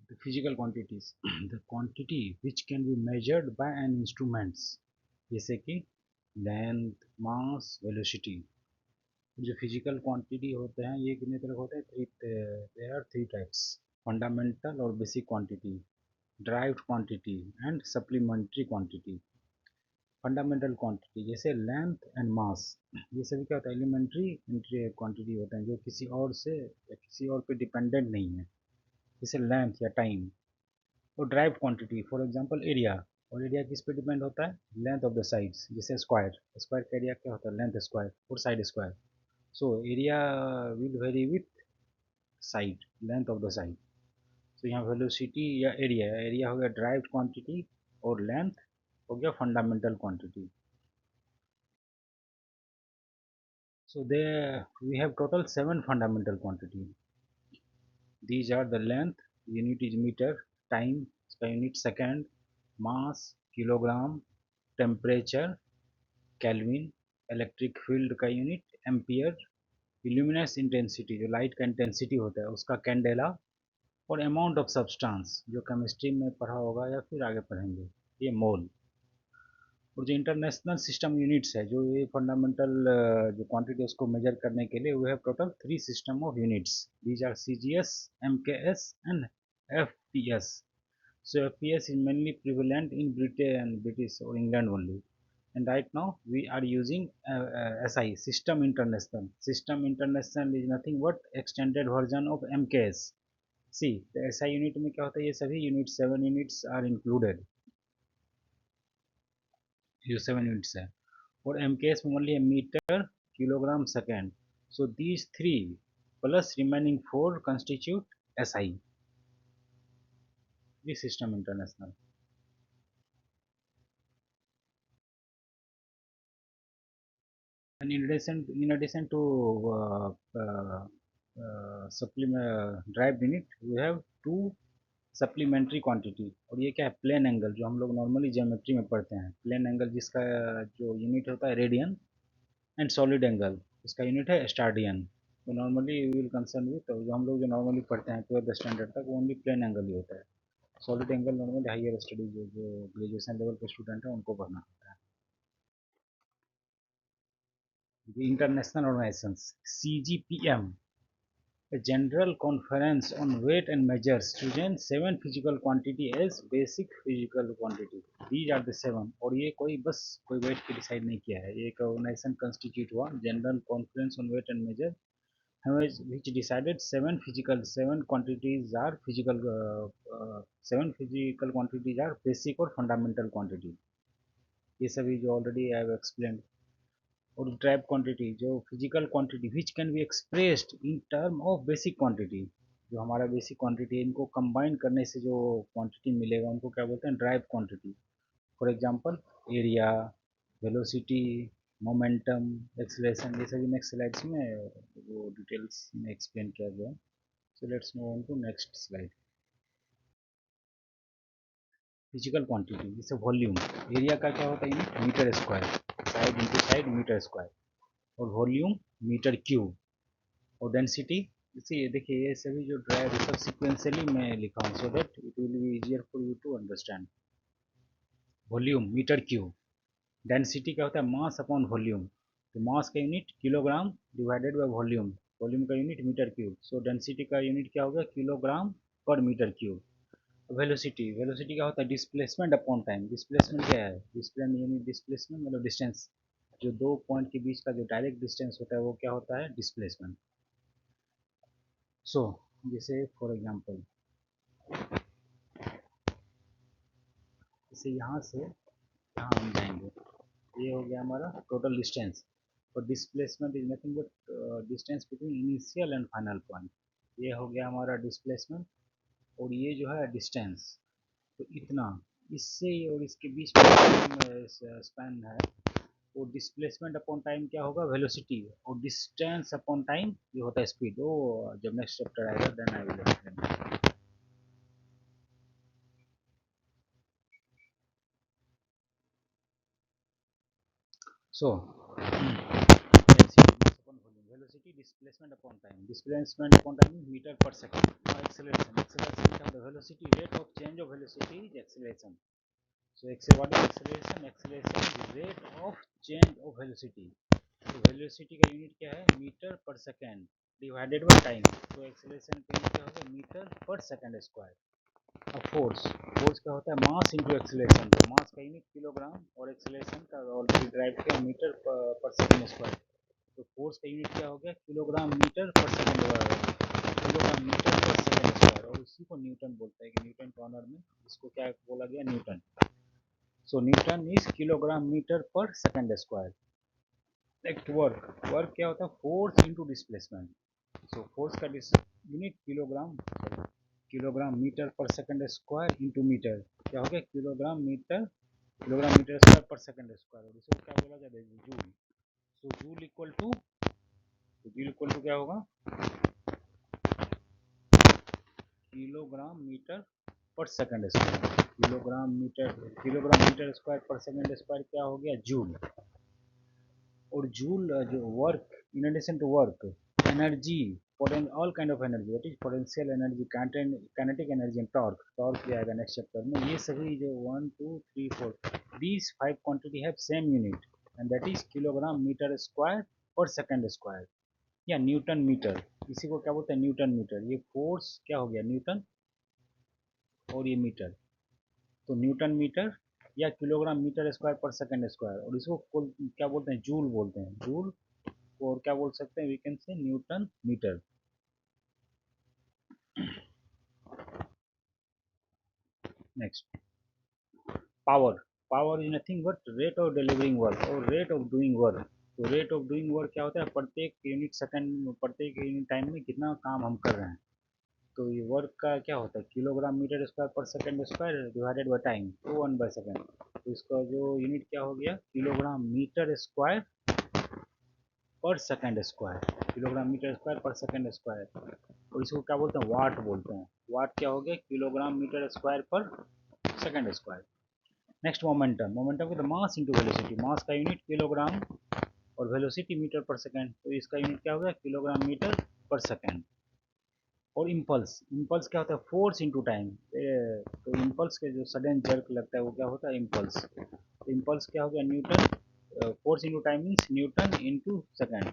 The physical quantities the quantity which can be measured by an instruments जैसे कि length mass velocity. जो physical quantity होते हैं ये कितने तरह के होते हैं? There are three types: fundamental और basic quantity, derived quantity and supplementary quantity. Fundamental quantity जैसे लेंथ एंड मास, ये सभी क्या होता है? एलिमेंट्री क्वांटिटी होते हैं जो किसी और से या किसी और पे डिपेंडेंट नहीं है, जैसे लेंथ या टाइम। और drive quantity for example area, और एरिया किस पे डिपेंड होता है? लेंथ ऑफ द साइड्स, जैसे स्क्वायर, स्क्वायर का एरिया क्या होता है? लेंथ स्क्वायर और side square. So area will very with side, length of the side. तो यहाँ वेलोसिटी या एरिया, एरिया हो गया ड्राइव क्वांटिटी और लेंथ हो गया fundamental quantity. So there we have total 7 fundamental quantity. These are the length, unit is meter, time, unit second, mass, kilogram, temperature, Kelvin, electric field का unit ampere, इल्यूमिनेस intensity जो light का intensity होता है उसका candela, और amount of substance जो chemistry में पढ़ा होगा या फिर आगे पढ़ेंगे, ये मोल। और जो इंटरनेशनल सिस्टम यूनिट्स है, जो ये फंडामेंटल जो क्वांटिटी उसको मेजर करने के लिए we have total 3 system of units. These are CGS, MKS and FPS. So FPS is mainly prevalent in Britain, British or England only. And right now we are using SI, System International. System International is nothing but extended version of MKS. See, the SI unit में क्या होता है? ये सभी units 7 units are included. ये 7 units है। और MKS में only metre, kilogram, second. So these three plus remaining 4 constitute SI, the System International. And in addition to supplement drive unit, we have two supplementary quantity. और ये क्या है? Plane angle, जो हम लोग नॉर्मली ज्योमेट्री में पढ़ते हैं। प्लेन एंगल जिसका जो यूनिट होता है रेडियन, एंड सॉलिड एंगल इसका यूनिट है स्टार्डियन। तो नॉर्मली विल कंसर्न विथ, जो हम लोग जो नॉर्मली पढ़ते हैं 12th स्टैंडर्ड तक, वो ओनली प्लेन एंगल ही होता है। Solid angle normally higher studies जो ग्रेजुएशन लेवल के स्टूडेंट हैं उनको पढ़ना होता है। International organisation CGPM, a general conference on weight and measures, chosen 7 physical quantity as basic physical quantity. These are the 7। और ये कोई बस कोई weight की डिसाइड नहीं किया है, ये एक ऑर्गेनाइजेशन कंस्टिट्यूट हुआ, general conference on weight and measure, which decided 7 quantities are physical, 7 physical quantities are basic और fundamental quantity। ये सभी जो ऑलरेडी आई हैव एक्सप्लेन। और ड्राइव क्वांटिटी जो physical quantity which can be expressed in term of basic quantity, जो हमारा basic quantity है इनको कंबाइन करने से जो क्वांटिटी मिलेगा उनको क्या बोलते हैं? Drive quantity. For example area, velocity, momentum, acceleration, ये सभी नेक्स्ट स्लाइड्स में वो डिटेल्स में एक्सप्लेन किया गया है। So let's move on to next slide. Physical quantity जैसे वॉल्यूम, एरिया का क्या होता है unit? Metre square, side into side metre square. और वॉल्यूम मीटर क्यूब। और डेंसिटी, इसी देखिए ये सभी जो ड्राइव सब सिक्वेंशियली मैं लिखा हूँ so that it will be easier for you to understand. Volume metre cube. Density क्या होता है? Mass upon volume. तो मास का unit kilogram divided by volume, volume का unit metre cube. So density का यूनिट क्या होगा? किलोग्राम पर मीटर क्यूब। वेलोसिटी, वेलोसिटी क्या होता है? Displacement upon time. डिस्प्लेसमेंट क्या है? डिस्प्लेसमेंट मतलब डिस्टेंस, जो दो पॉइंट के बीच का जो डायरेक्ट डिस्टेंस होता है वो क्या होता है? डिस्प्लेसमेंट। सो जैसे फॉर एग्जांपल, जैसे यहाँ से यहाँ हम जाएंगे, ये हो गया हमारा टोटल डिस्टेंस। और displacement is nothing but distance between initial and final point. ये हो गया हमारा डिस्प्लेसमेंट। और ये जो है डिस्टेंस, तो इतना इससे और इसके बीच में स्पैन है। वो डिस्प्लेसमेंट अपॉन टाइम क्या होगा? वेलोसिटी। और डिस्टेंस अपॉन टाइम ये होता है स्पीड। वो जब नेक्स्ट चैप्टर आएगा then I will explain. So density mass upon volume. velocity displacement upon time. Displacement upon time is meter per second. Now acceleration. Acceleration क्या होता है? Velocity, rate of change of velocity is acceleration. So what is acceleration? Acceleration is rate of change of velocity. तो velocity का unit क्या है? Metre per second divided by time. तो acceleration का unit क्या होगा? Metre per second square. अब force क्या होता है? Mass into acceleration. तो मास का यूनिट किलोग्राम और एक्सेलरेशन का ऑलरेडी ड्राइव किया मीटर पर सेकेंड स्क्वायर. तो फोर्स का यूनिट क्या हो गया? Kilogram metre per second kilogram metre per second square. और इसी को न्यूटन बोलता है कि न्यूटन के ऑनर में इसको क्या बोला गया? Newton. So newton is kilogram metre per second square. Next work क्या होता है? Force into displacement. So force का unit kilogram metre per second square into metre. क्या हो गया? Kilogram metre square per second square. और इसको क्या बोला जाता है? Joule. So joule equal to क्या होगा? Kilogram metre per second square. Kilogram metre square per second square क्या हो गया? जूल. और जूल जो work, in addition to work, energy, all kind of energy, that is potential energy, kinetic energy and torque भी आएगा next chapter में. ये सभी जो 1 2 3 4 these 5 quantity have same unit and that is kilogram metre square per second square या newton metre. इसी को क्या बोलते हैं? Newton metre. ये फोर्स क्या हो गया? न्यूटन. और ये मीटर. तो न्यूटन मीटर या kilogram metre square per second square. और इसको क्या बोलते हैं? जूल बोलते हैं. जूल. और क्या बोल सकते हैं? We can say newton metre. Next, power is nothing but rate of delivering work और रेट ऑफ डूइंग वर्क. तो रेट ऑफ डूइंग वर्क क्या होता है? प्रत्येक यूनिट सेकंड, प्रत्येक यूनिट टाइम में कितना काम हम कर रहे हैं. तो ये वर्क का क्या होता है? Kilogram metre square per second square divided by time, तो 1/सेकंड. तो इसका जो यूनिट क्या हो गया? Kilogram metre square per second square. Kilogram metre square per second square. और इसको क्या बोलते हैं? वाट बोलते हैं. वाट क्या हो गया? Kilogram metre square per second square. Next, momentum का मास इंटू वेलोसिटी. मास का यूनिट किलोग्राम और वेलोसिटी मीटर पर सेकंड. तो इसका यूनिट क्या होगा? Kilogram metre per second. और इम्पल्स क्या होता है? Force into time. तो इम्पल्स के जो सडन जर्क लगता है वो क्या होता है? इम्पल्स. तो इम्पल्स क्या हो गया? Newton. Force into time means Newton into second.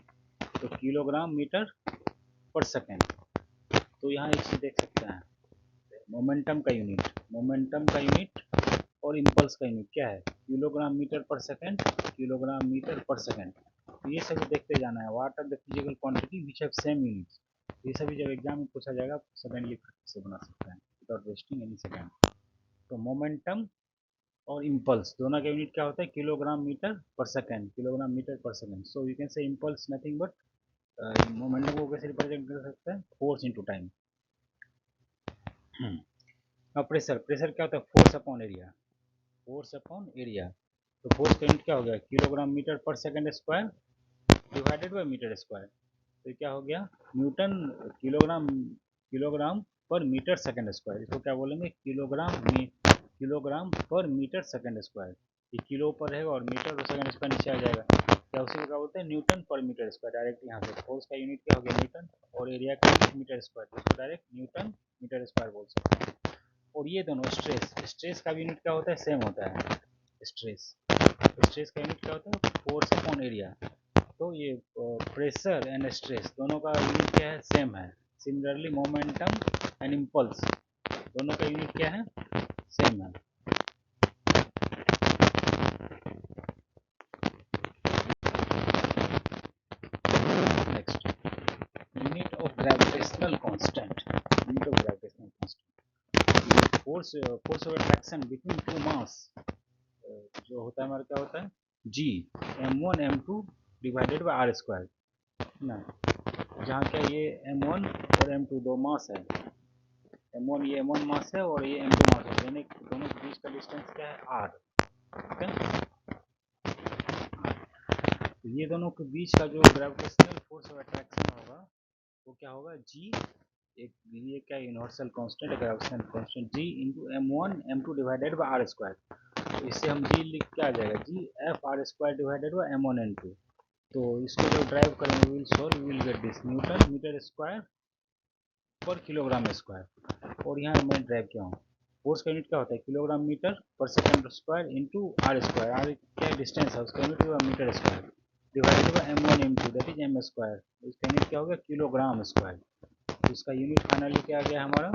तो किलोग्राम मीटर पर सेकेंड. तो यहाँ एक चीज देख सकते हैं, मोमेंटम का यूनिट और इम्पल्स का यूनिट क्या है? Kilogram metre per second. Kilogram metre per second. तो ये सभी देखते जाना है. What are the physical quantity which have same units. ये सभी जब एग्जाम में पूछा जाएगा सडनली से बना सकते हैं विदाउट वेस्टिंग एनी सेकंड. तो मोमेंटम और इम्पल्स दोनों का यूनिट क्या होता है? Kilogram metre per second. Kilogram metre per second. So you can say impulse nothing but momentum को कैसे रिप्रेजेंट कर सकते हैं? Force into time. अब प्रेशर क्या होता है? Force upon area. तो फोर्स का यूनिट क्या हो गया? Kilogram metre per second square divided by metre square. तो क्या हो गया? न्यूटन किलोग्राम पर मीटर सेकंड स्क्वायर. इसको क्या बोलेंगे? किलोग्राम पर मीटर सेकंड स्क्वायर. ये किलो पर रहेगा और मीटर और सेकंड स्क्वायर नीचे आ जाएगा. क्या उसी को क्या बोलते हैं? Newton per metre square. Direct यहाँ से फोर्स का यूनिट क्या हो गया? न्यूटन. और एरिया का यूनिट मीटर स्क्वायर. इसको डायरेक्ट न्यूटन मीटर स्क्वायर बोल सकते हैं. और ये दोनों स्ट्रेस का यूनिट क्या होता है? सेम होता है. स्ट्रेस का यूनिट क्या होता है? Force upon area. तो ये प्रेशर एंड स्ट्रेस दोनों का यूनिट क्या है? सेम है. सिमिलरली मोमेंटम एंड इम्पल्स दोनों का यूनिट क्या है? सेम है. Next, unit of gravitational constant. Force of attraction between two mass जो होता है हमारा क्या होता है? G m1 m2 divided by R square ना. जहाँ क्या ये m1 और m2 दो मास है. ये m1 मास है और ये m2 मास है. दोनों के बीच का डिस्टेंस क्या है? r. ठीक है. तो ये दोनों के बीच का जो ग्रेविटेशनल फोर्स ऑफ अट्रैक्शन होगा वो क्या होगा? जी. ये क्या यूनिवर्सल कांस्टेंट है? Gravitational constant G into m1 m2 divided by R square. तो इससे हम जी लिख क्या आ जाएगा? G F R square divided by m1 m2. तो इसको जब ड्राइव करेंगे we'll solve, we'll get this newton metre square per kilogram square. और यहाँ मैं ड्राइव किया हूँ, फोर्स का यूनिट क्या होता है kilogram metre per second square into R square. R क्या डिस्टेंस है उसका यूनिट हुआ metre square divided by m1 m2 that is m square. इसका यूनिट क्या हो गया किलोग्राम स्क्वायर। तो इसका यूनिट फाइनली क्या आ गया हमारा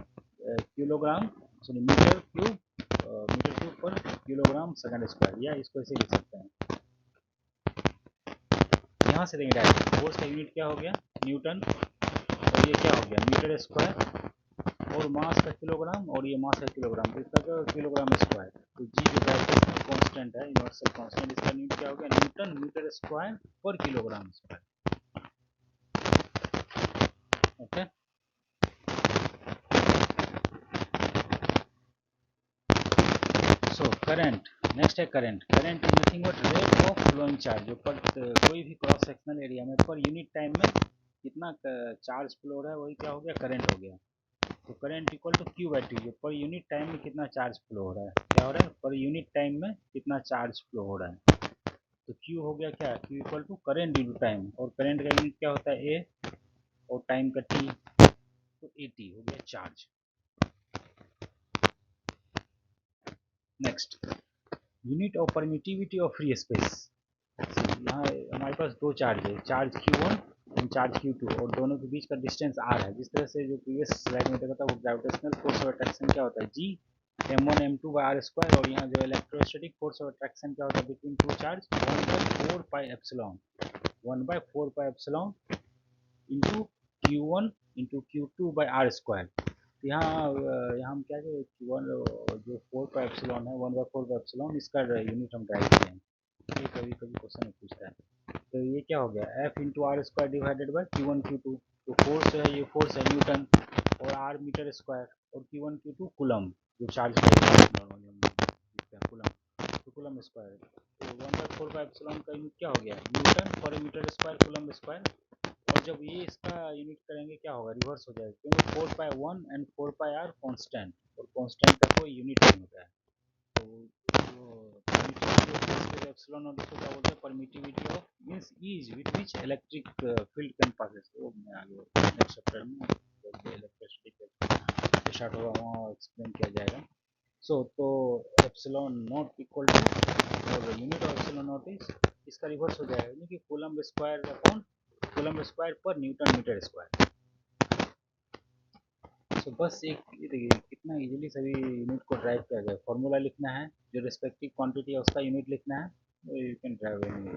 किलोग्राम सॉरी मीटर क्यूब पर किलोग्राम सेकंड स्क्वायर, या इसको ऐसे लिख सकते हैं। यहाँ से देंगे डायरेक्ट फोर्स का यूनिट क्या हो गया न्यूटन, और ये क्या हो गया मीटर स्क्वायर, और मास का किलोग्राम, और ये मास का किलोग्राम, तो इसका क्या किलोग्राम स्क्वायर। तो जी जो ग्रेविटेशनल कांस्टेंट है यूनिवर्सल कांस्टेंट, इसका यूनिट क्या हो गया newton metre square per kilogram square. Okay so current, next है current. Current is nothing but rate of flowing charge, जो पर कोई भी क्रॉस सेक्शनल एरिया में पर यूनिट टाइम में कितना चार्ज फ्लो हो रहा है वही क्या हो गया करंट हो गया। तो current equal to Q by T, जो पर यूनिट टाइम में कितना चार्ज फ्लो हो रहा है, क्या हो रहा है पर यूनिट टाइम में कितना चार्ज फ्लो हो रहा है। तो क्यू हो गया क्या Q equal to current due to time, और करंट का यूनिट क्या होता है ए, और टाइम का टी, तो ए टी हो गया charge. Next unit of permittivity of free space. यहाँ हमारे पास दो चार्ज है, charge Q1 and charge Q2, और दोनों के बीच का डिस्टेंस R है। जिस तरह से जो प्रीवियस स्लाइड में देखा था वो ग्रेविटेशनल फोर्स ऑफ अट्रैक्शन क्या होता है G m1 m2 bye r square, और यहाँ जो इलेक्ट्रोस्टैटिक फोर्स ऑफ अट्रैक्शन क्या होता है between two charge 1/4 pi epsilon, 1/4 pi epsilon into Q1 into Q2 by R square. यहाँ यहाँ हम क्या Q1 जो 4 पाई एप्सिलॉन है 1/4 पाई एप्सिलॉन, इसका यूनिट हम ड्राइव किए हैं, ये कभी कभी क्वेश्चन में पूछता है। तो ये क्या हो गया F into R square divided by Q1 Q2। तो फोर्स है ये फोर्स है न्यूटन, और आर मीटर स्क्वायर, और Q1 Q2 कूलम जो चार्ज नॉर्मली हम लिखते हैं कूलम, तो कूलम स्क्वायर। तो 1/4 बाई एप्सिलॉन का यूनिट क्या हो गया Newton per metre square coulomb square. और जब ये इसका यूनिट करेंगे क्या होगा रिवर्स हो जाएगा, क्योंकि 4/1 एंड 4/r कांस्टेंट, और कांस्टेंट का कोई यूनिट नहीं होता है। तो एप्सिलॉन नॉट इसको क्या बोलते हैं permittivity of means is with which electric field can passes. वो मैं आगे नेक्स्ट चैप्टर में जब इलेक्ट्रिसिटी स्टार्ट होगा वहाँ एक्सप्लेन किया जाएगा। सो तो एप्सिलॉन नॉट इक्वल टू, और unit of epsilon not is इसका रिवर्स हो जाएगा यानी कि coulomb square upon coulomb square पर न्यूटन मीटर स्क्वायर। तो बस एक ये देखिए कितना इजीली सभी यूनिट को ड्राइव किया गया। फॉर्मूला लिखना है, जो रिस्पेक्टिव क्वांटिटी है उसका यूनिट लिखना है, you can drive any.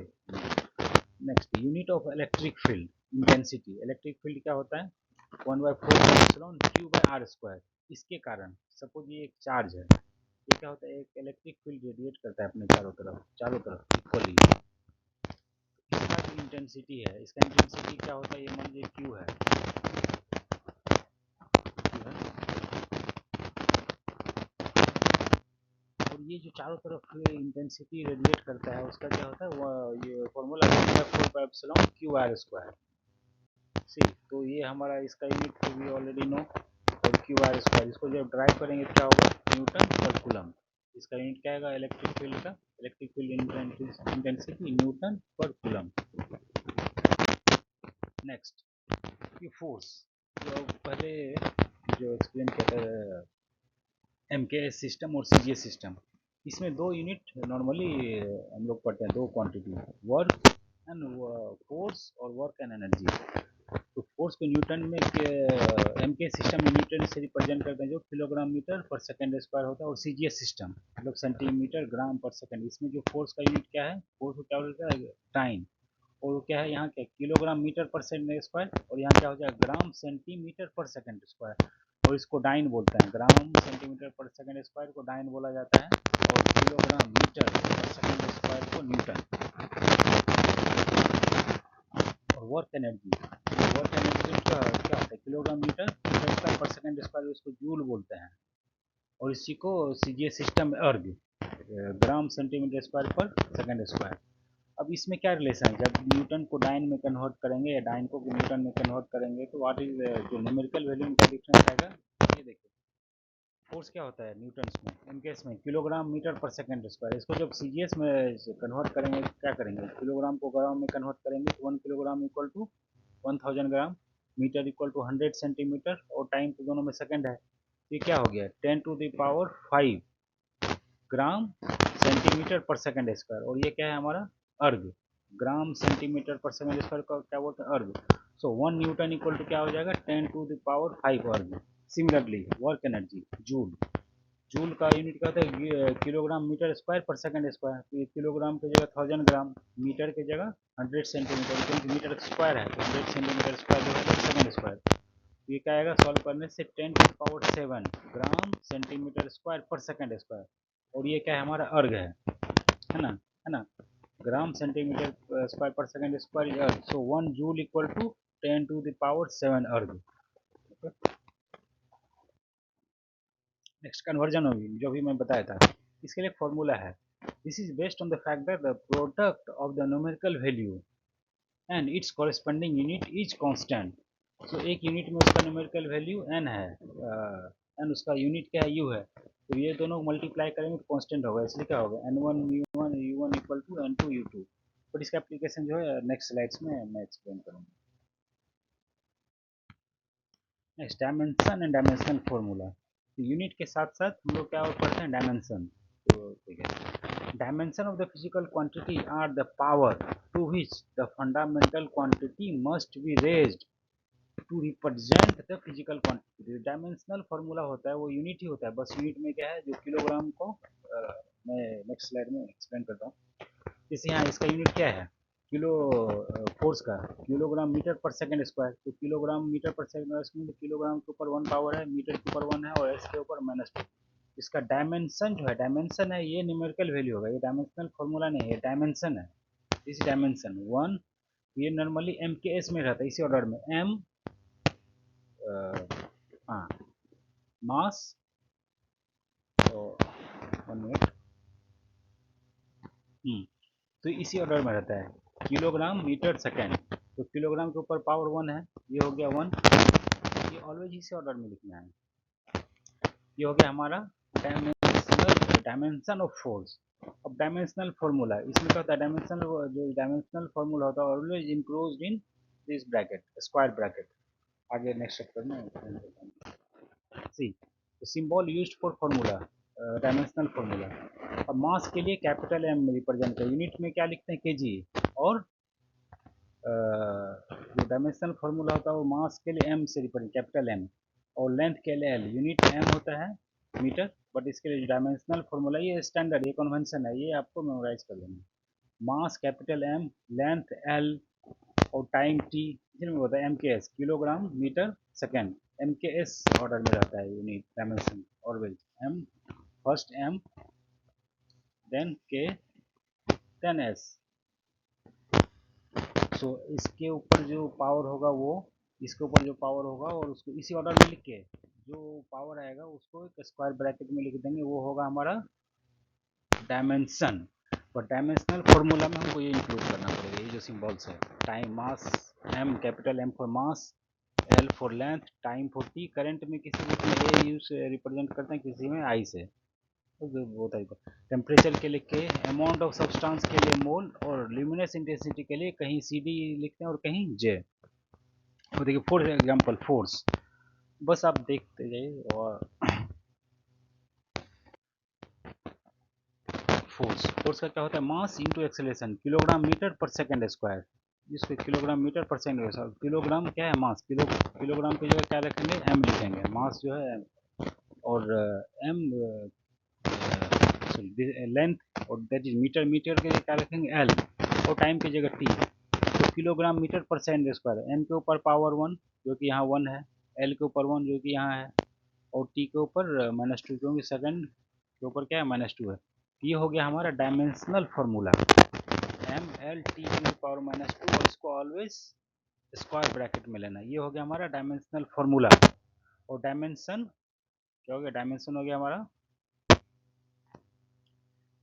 Next unit of electric field intensity. Electric field क्या होता है 1/4 क्यू बाई आर स्क्वायर। इसके कारण सपोज ये एक चार्ज है, ये क्या होता है एक इलेक्ट्रिक फील्ड रेडिएट करता है अपने चारों तरफ इक्वली। इसका जो इंटेंसिटी है इसका इंटेंसिटी क्या होता है ये मान लीजिए क्यू है, और ये जो चारों तरफ इंटेंसिटी रेडिएट करता है उसका क्या होता है ये formula 1/4 epsilon Q R square. See तो ये हमारा इसका यूनिट तो वी ऑलरेडी नो, और क्यू आर स्क्वायर इसको जब ड्राइव करेंगे क्या होगा न्यूटन पर कूलम। इसका यूनिट क्या आएगा इलेक्ट्रिक फील्ड का, इलेक्ट्रिक फील्ड इंटेंसिटी न्यूटन पर कूलम। नेक्स्ट ये फोर्स, जो पहले जो एक्सप्लेन किया था MKS सिस्टम और CGS सिस्टम, इसमें दो यूनिट नॉर्मली हम लोग पढ़ते हैं, दो क्वांटिटी वर्क एंड फोर्स और वर्क एंड एनर्जी। तो फोर्स को न्यूटन में MKS सिस्टम में न्यूटन से रिप्रेजेंट करते हैं जो kilogram metre per second square होता है, और CGS सिस्टम मतलब सेंटीमीटर ग्राम पर सेकंड। इसमें जो फोर्स का यूनिट क्या है फोर्स को क्या होता है टाइम, और क्या है यहाँ क्या kilogram metre per second square, और यहाँ क्या हो जाएगा ग्राम सेंटीमीटर पर सेकंड स्क्वायर, और इसको डाइन बोलते हैं। ग्राम सेंटीमीटर पर सेकंड स्क्वायर को डाइन बोला जाता है, और kilogram metre per second square को न्यूटन। और वर्क एनर्जी, वर्क एनर्जी क्या होता है kilogram metre square per second square, उसको जूल बोलते हैं, और इसी को CGS सिस्टम में अर्ग gram centimetre square per second square. अब इसमें क्या रिलेशन है जब न्यूटन को डाइन में कन्वर्ट करेंगे या डाइन को न्यूटन में कन्वर्ट करेंगे तो व्हाट इज जो न्यूमेरिकल वैल्यू का डिफरेंस आएगा ये देखिए फोर्स क्या होता है न्यूटन्स में, एमकेएस में kilogram metre per second square. इसको जब सीजीएस में कन्वर्ट करेंगे तो क्या करेंगे, किलोग्राम को ग्राम में कन्वर्ट करेंगे तो 1 kilogram equal to 1000 gram, metre equal to 100 centimetre, और टाइम तो दोनों में सेकंड है। ये क्या हो गया 10⁵ ग्राम सेंटीमीटर पर सेकंड स्क्वायर, और ये क्या है हमारा अर्ग, ग्राम सेंटीमीटर पर सेकंड स्क्वायर का क्या बोलते हैं अर्ग। सो 1 न्यूटन इक्वल टू क्या हो जाएगा 10⁵ अर्ग। Similarly work energy joule, joule का यूनिट क्या होता है kilogram metre square per second square, तो ये किलोग्राम की जगह 1000 ग्राम, मीटर की जगह 100 सेंटीमीटर, क्योंकि मीटर स्क्वायर है तो 100 सेंटीमीटर स्क्वायर जो है सेकंड स्क्वायर। ये क्या आएगा सॉल्व करने से 10⁷ gram centimetre square per second square, और ये क्या है हमारा अर्ग है ना, है ना, gram centimetre square per second square is अर्ग। सो 1 जूल इक्वल टू 10⁷ अर्ग। नेक्स्ट कन्वर्जन होगी जो भी मैं बताया था, इसके लिए फॉर्मूला है, this is based on the fact that the product of the numerical value and it's corresponding unit is constant. तो एक यूनिट में उसका न्यूमेरिकल वैल्यू n है, एंड उसका यूनिट क्या है u है, तो ये दोनों मल्टीप्लाई करेंगे तो कांस्टेंट होगा, इसलिए क्या होगा n1 u1 u1 equal to n2 u2। But इसका एप्लीकेशन जो है नेक्स्ट स्लाइड्स में मैं एक्सप्लेन करूँगा। Next dimension and dimensional formula, तो यूनिट के साथ साथ हम लोग क्या और पढ़ते हैं डायमेंशन। तो ठीक है, dimension of the physical quantity are the power to which the fundamental quantity must be raised to represent the physical quantity. Dimensional formula होता है वो यूनिट ही होता है, बस यूनिट में क्या है जो किलोग्राम को मैं नेक्स्ट स्लाइड में एक्सप्लेन करता हूँ। जैसे यहाँ इसका यूनिट क्या है किलो, फोर्स का kilogram metre per second square, तो kilogram metre per second square, kilogram के ऊपर 1 पावर है, मीटर के ऊपर 1 है, और एस के ऊपर -2। इसका डायमेंशन जो है, डायमेंशन है ये न्यूमेरिकल वैल्यू होगा, ये डायमेंशनल फॉर्मूला नहीं है, डायमेंशन है। इस डायमेंशन 1 ये नॉर्मली एम के एस में रहता है, इसी ऑर्डर में एम, हाँ मास, तो 1 मिनट, तो इसी ऑर्डर में रहता है किलोग्राम मीटर सेकेंड, तो किलोग्राम के ऊपर पावर 1 है, ये हो गया 1, ये ऑलवेज इसी ऑर्डर में लिखना है। ये हो गया हमारा डायमेंशन ऑफ फोर्स। अब डायमेंशनल फॉर्मूला, इसमें क्या होता है डायमेंशनल, जो डायमेंशनल फॉर्मूला होता है always enclosed in this bracket, square bracket. आगे नेक्स्ट चैप्टर में see symbol used for formula, dimensional formula. अब मास के लिए कैपिटल एम रिप्रेजेंट कर, यूनिट में क्या लिखते हैं केजी, और जो डायमेंशनल फॉर्मूला होता है वो मास के लिए एम से रिप्रेजेंट कैपिटल एम, और लेंथ के लिए एल, यूनिट एम होता है मीटर, बट इसके लिए डायमेंशनल फॉर्मूला ये स्टैंडर्ड, ये कन्वेंशन है, ये आपको मेमोराइज कर लेना। Mass capital M, length L, और टाइम टी, इसमें होता है M K S, kilogram metre second, M K S order में रहता है unit dimension always, M first M then K then S. So इसके ऊपर जो पावर होगा वो, इसके ऊपर जो पावर होगा और उसको इसी ऑर्डर में लिख के जो पावर आएगा उसको एक स्क्वायर ब्रैकेट में लिख देंगे, वो होगा हमारा डायमेंशन। और डायमेंशनल फॉर्मूला में हमको ये इंक्लूड करना पड़ेगा, ये जो सिंबल्स है, time mass M, capital M for mass, L for length, time for T, current में किसी में ए यूज रिप्रेजेंट करते हैं, किसी में आई से, वो तरीका। टेम्परेचर के लिए के, अमाउंट ऑफ सब्सटेंस के लिए मोल, और ल्यूमिनस इंटेंसिटी के लिए कहीं सी डी लिखते हैं और कहीं जे। तो देखिए फॉर एग्जांपल फोर्स, बस आप देखते जाइए, और फोर्स का क्या होता है mass into acceleration, kilogram metre per second square, इसको kilogram metre per second square, kilogram क्या है मास, किलोग्राम की जगह क्या रखेंगे एम लिखेंगे, मास जो है एम, और एम लेंथ, और दैट इज मीटर, मीटर के लिए क्या रखेंगे एल, और टाइम की जगह टी। तो kilogram metre per second square, M के ऊपर पावर 1 जो कि यहाँ 1 है, एल के ऊपर 1 जो कि यहाँ है, और टी के ऊपर -2 क्योंकि सेकंड के ऊपर क्या है -2 है। ये हो गया हमारा dimensional formula, M L T power -2, और इसको ऑलवेज स्क्वायर ब्रैकेट में लेना। ये हो गया हमारा डायमेंशनल फार्मूला। और डायमेंशन क्या हो गया, डायमेंशन हो गया हमारा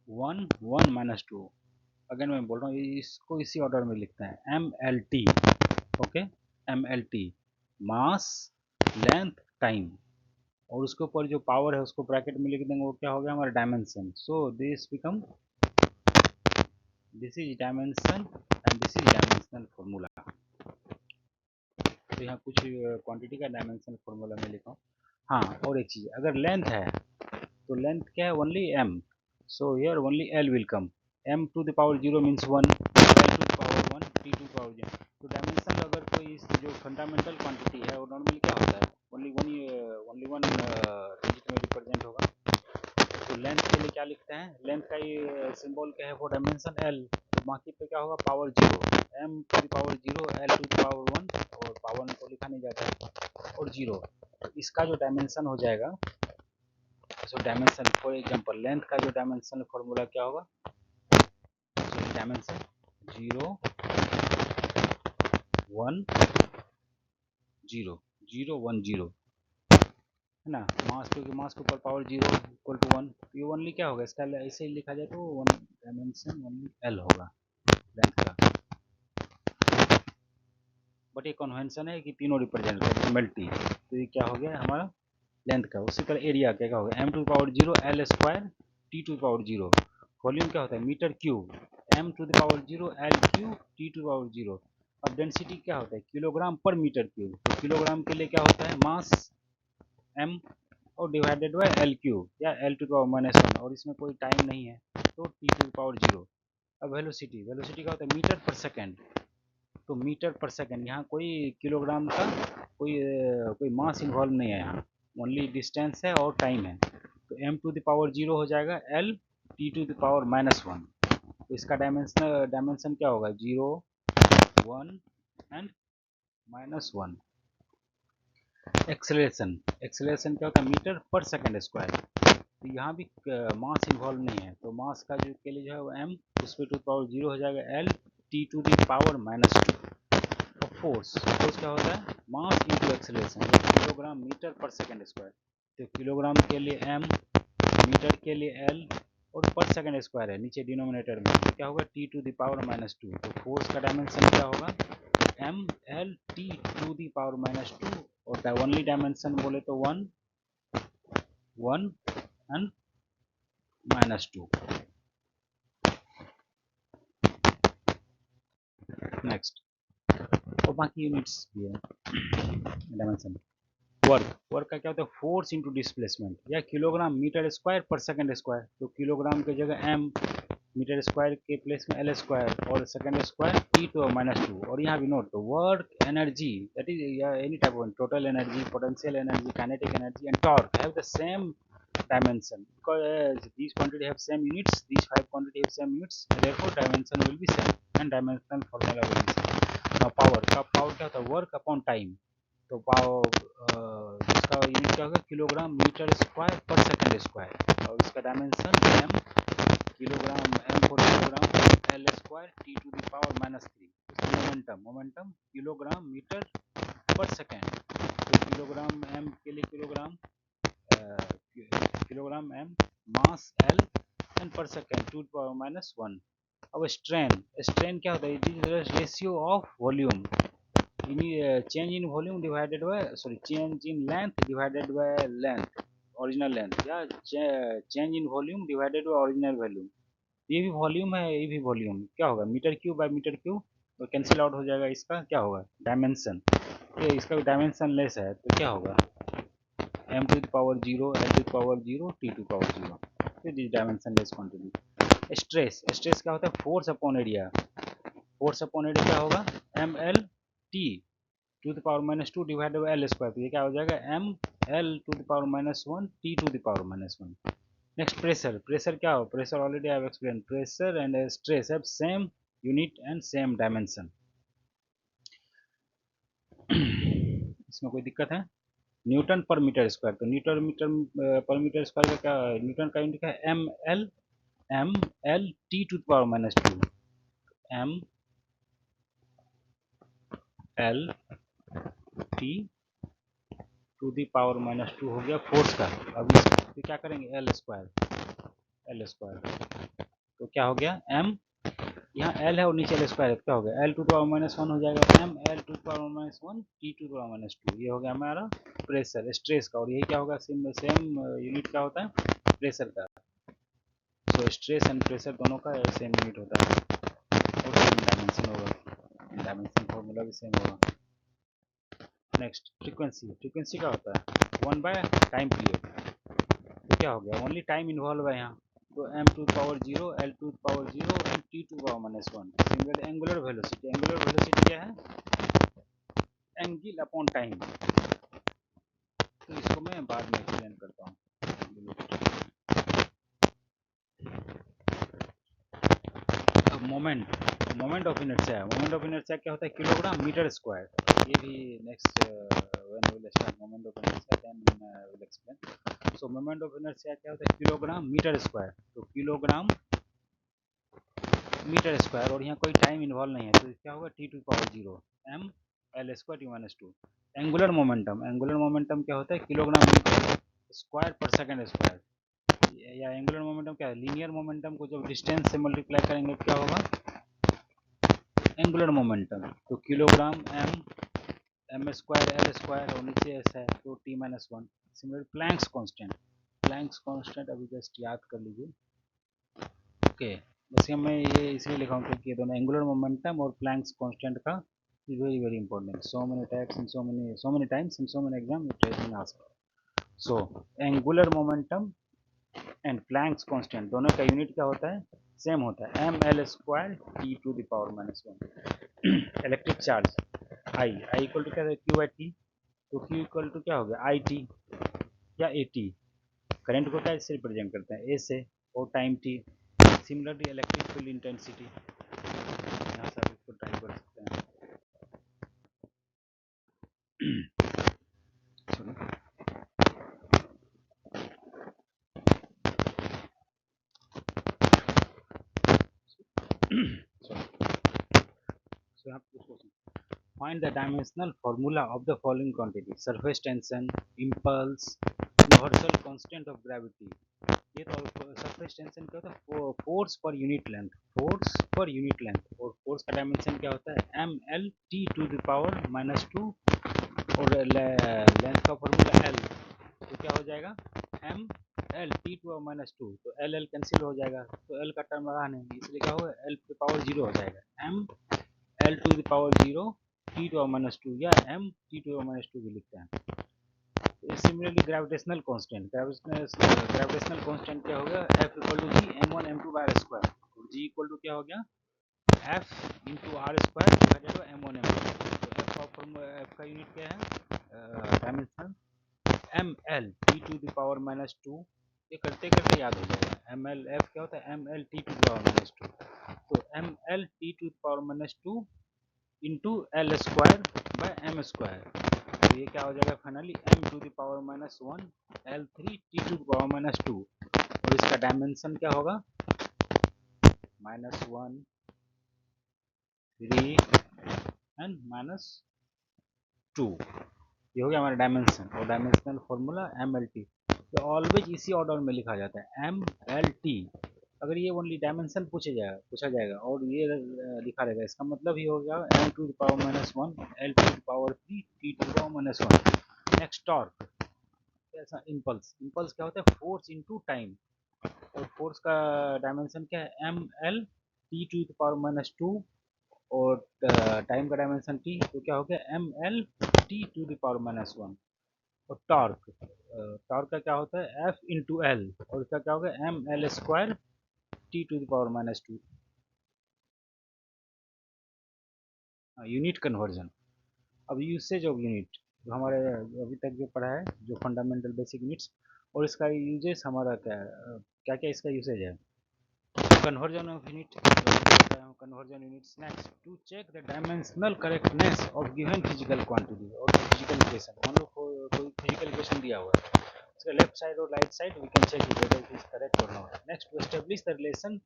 1 1 -2। अगेन मैं बोल रहा हूँ इसको इसी ऑर्डर में लिखते हैं, M L T, okay, M L T, mass length time, और उसके ऊपर जो पावर है उसको ब्रैकेट में लिख देंगे, वो क्या हो गया हमारा dimension. So this become, this is dimension and this is dimensional formula. तो यहाँ कुछ क्वांटिटी का डायमेंशन फॉर्मूला में लिखा हूँ। हाँ, और एक चीज़, अगर लेंथ है तो लेंथ क्या है, only M. So here only L will come. M to the power 0 means 1, L to the power 1, T to the power 0। तो डायमेंशन अगर कोई जो फंडामेंटल क्वांटिटी है वो नॉर्मली क्या होता है, ओनली वन डिजिट में रिप्रेजेंट होगा। तो लेंथ के लिए क्या लिखते हैं, लेंथ का ये सिंबल क्या है फॉर डायमेंशन एल। तो बाकी पे क्या होगा, power 0, M to the power 0, L to the power 1, और पावर को लिखा नहीं जाता है, और 0। तो इसका जो डायमेंशन हो जाएगा, so dimension for example length का जो डायमेंशन फॉर्मूला क्या होगा, सो डायमेंशन 0 1 0 0 1 0 है ना। मास, क्योंकि मास के ऊपर पावर 0 इक्वल टू 1, तो ये ओनली क्या होगा, इसका ऐसे ही लिखा जाए तो वन डायमेंशन ओनली एल होगा लेंथ का। बट ये कन्वेंशन है कि तीनों रिप्रेजेंट करते मल्टी, तो ये क्या हो गया हमारा लेंथ का। उसी तरह एरिया क्या होगा, M to power 0 L square T to power 0। Volume क्या होता है, metre cube, M to the power 0 L cube T to power 0। अब डेंसिटी क्या होता है, किलोग्राम पर मीटर क्यूब। तो किलोग्राम के लिए क्या होता है, मास एम और डिवाइडेड बाय एल क्यूब या एल टू पावर -1, और इसमें कोई टाइम नहीं है तो टी टू पावर 0। अब वेलोसिटी, वेलोसिटी क्या होता है, मीटर पर सेकेंड। तो मीटर पर सेकेंड, यहाँ कोई किलोग्राम का कोई मास इन्वॉल्व नहीं है, यहाँ ओनली डिस्टेंस है और टाइम है। तो एम टू द पावर 0 हो जाएगा L T to the power -1। तो इसका डायमेंशन क्या होगा, 0 1 एंड -1। एक्सेलरेशन, एक्सेलरेशन क्या होता है, मीटर पर सेकेंड स्क्वायर। तो यहाँ भी मास इन्वॉल्व नहीं है, तो मास का जो के लिए जो है वो एम, उस पर टू पावर 0 हो जाएगा L T to the power -2। और फोर्स, फोर्स क्या होता है, mass into acceleration, kilogram metre per second square. तो किलोग्राम के लिए एम, मीटर के लिए एल, और पर सेकेंड स्क्वायर है नीचे डिनोमिनेटर में, तो क्या होगा टी टू द पावर -2। तो फोर्स का डायमेंशन क्या होगा, M L T to the power -2, और ओनली डायमेंशन बोले तो 1 1 एंड -2। नेक्स्ट, और बाकी यूनिट्स भी है डायमेंशन। वर्क, वर्क का क्या होता है, फोर्स इंटू डिस्प्लेसमेंट, या kilogram metre square per second square. तो किलोग्राम की जगह एम, मीटर स्क्वायर के प्लेस में एल स्क्वायर, और सेकंड स्क्वायर टी टू -2। और यहाँ भी नोट, तो work, energy, that is any type of total energy, potential energy, kinetic energy and torque have the same dimension, because these quantity have same units, these five quantity have same units, therefore dimension will be same and dimensional formula will be same. Now power का, power क्या होता है, work upon time. तो power इसका unit क्या होगा, kilogram metre square per second square, और इसका dimension M, kilogram M for kilogram L square T to the power -3। Momentum, momentum kilogram metre per second. तो किलोग्राम एम के लिए kilogram, kilogram M, mass L, and per second to power -1। अब strain, strain क्या होता है, it is ratio of volume, change in volume divided by, sorry, change in length divided by length, original length, या change in volume divided by original volume. ये भी volume है, ये भी वॉल्यूम, क्या होगा, metre cube by metre cube, तो cancel out हो जाएगा, इसका क्या होगा डायमेंशन। ये इसका डायमेंशन लेस है तो क्या होगा, m to the power 0, l to the power 0, t to the power 0। तो this dimensionless quantity. Stress, stress क्या होता है, force upon area, force upon area क्या होगा, M L T to the power -2 divided by L square. तो ये क्या हो जाएगा, M L to the power -1 T to the power -1। Next pressure, pressure क्या हो, pressure already I have explain, pressure and stress have same unit and same dimension. इसमें कोई दिक्कत है, न्यूटन पर मीटर स्क्वायर। तो newton metre per metre square का क्या, newton का यूनिट है M L T to power -2, M L T to the power -2 हो गया फोर्स का। अब इसको क्या करेंगे, एल स्क्वायर, एल स्क्वायर, तो क्या हो गया, एम यहाँ एल है और नीचे एल स्क्वायर है, क्या हो गया L to power minus one हो जाएगा M L to power minus one T to power minus two, ये हो गया हमारा प्रेशर स्ट्रेस का, और यही क्या होगा सेम सेम यूनिट क्या होता है प्रेशर का। सो स्ट्रेस एंड प्रेशर दोनों का सेम यूनिट होता है और सेम डायमेंशन होगा, डायमेंशन फॉर्मूला भी सेम होगा। नेक्स्ट फ्रीक्वेंसी, फ्रीक्वेंसी क्या होता है वन बाय टाइम पीरियड, तो क्या हो गया ओनली टाइम इन्वॉल्व है यहाँ, तो M to power zero L to power zero and T to power minus one. Similar angular velocity, angular velocity क्या है एंगल अपॉन टाइम, तो इसको मैं बाद में एक्सप्लेन करता हूँ। अब मोमेंट, मोमेंट ऑफ इनर्शिया है, मोमेंट ऑफ इनर्शिया क्या होता है किलोग्राम मीटर स्क्वायर, ये भी next when we will start moment of inertia then will explain. So moment of inertia क्या होता है किलोग्राम मीटर स्क्वायर, तो किलोग्राम मीटर स्क्वायर, और यहाँ कोई टाइम इन्वॉल्व नहीं है, तो क्या होगा T to power zero M L square T minus two. Angular momentum, angular momentum क्या होता है kilogram metre square per second square, या एंगुलर मोमेंटम क्या है लीनियर मोमेंटम को जब डिस्टेंस से मल्टीप्लाई करेंगे क्या होगा एंगुलर मोमेंटम, तो kilogram M M square L square और नीचे एस है तो T minus one. Similar Planck's constant, Planck's constant अभी जस्ट याद कर लीजिए। ओके बस ये मैं ये इसलिए लिखा हूँ क्योंकि ये दोनों एंगुलर मोमेंटम और प्लैंक्स कांस्टेंट का is very very important, so many types in so many times in so many exam it has been asked. So angular momentum and Planck's constant दोनों का यूनिट क्या होता है सेम होता है M L square T to the power minus one. Electric charge I, I equal to क्या है Q I T, तो क्यू इक्वल टू क्या हो गया आई टी या ए टी, करंट को क्या इससे रिप्रेजेंट करते हैं ए से, और time T. Similarly electric field intensity, यहाँ से आप इसको टाइप कर सकते हैं। Sorry. Sorry. So यहाँ पे question find the dimensional formula of the following quantity surface tension impulse universal constant of gravity। ये तो सरफेस टेंशन क्या होता है force per unit length, force per unit length, और फोर्स का डायमेंशन क्या होता है M L T to the power minus two, और लेंथ का फॉर्मूला एल, तो क्या हो जाएगा M L T to minus two, तो एल एल कैंसिल हो जाएगा, तो एल का टर्म रहा नहीं इसलिए क्या होगा एल टू पावर जीरो हो जाएगा M L to the power zero T to minus two, या M T to minus two भी लिखते हैं। Similarly gravitational constant, gravitational constant क्या होगा F equal to G M one M two by R square, और G equal to क्या हो गया F into R square divided by M one M two, तो एफ का यूनिट क्या है dimension M L T to the power minus two, ये करते करते याद हो जाएगा एम एल एफ क्या होता है M L T to the power minus two, तो M L T to the power minus two into L square by M square, तो ये क्या हो जाएगा finally M to the power minus one L three T to the power minus two, और इसका dimension क्या होगा minus one three and minus two, ये हो गया हमारा डायमेंशन, और dimensional formula M L T, तो ऑलवेज इसी ऑर्डर में लिखा जाता है एम एल टी। अगर ये ओनली डायमेंशन पूछा जाएगा और ये लिखा रहेगा इसका मतलब ही हो गया M to the power minus one L to the power three T to the power minus one. Next torque, ऐसा इम्पल्स, इम्पल्स क्या होता है फोर्स इनटू टाइम, और फोर्स का डायमेंशन क्या है M L T to the power minus two, और time का डायमेंशन टी, तो क्या हो गया M L T to the power minus one. और टॉर्क, टॉर्क का क्या होता है एफ इंटू एल, और इसका क्या होगा M L square T to the power minus two. Unit conversion, अब यूसेज ऑफ यूनिट जो हमारे अभी तक जो पढ़ा है जो फंडामेंटल बेसिक यूनिट्स, और इसका यूजेस हमारा क्या है क्या क्या इसका यूसेज है। Conversion of unit, conversion units next to check the dimensional correctness of given physical quantity or physical equation। मान लो कोई physical equation दिया हुआ है, उसका left side और right side we can check it whether it is correct or not। next to establish the relation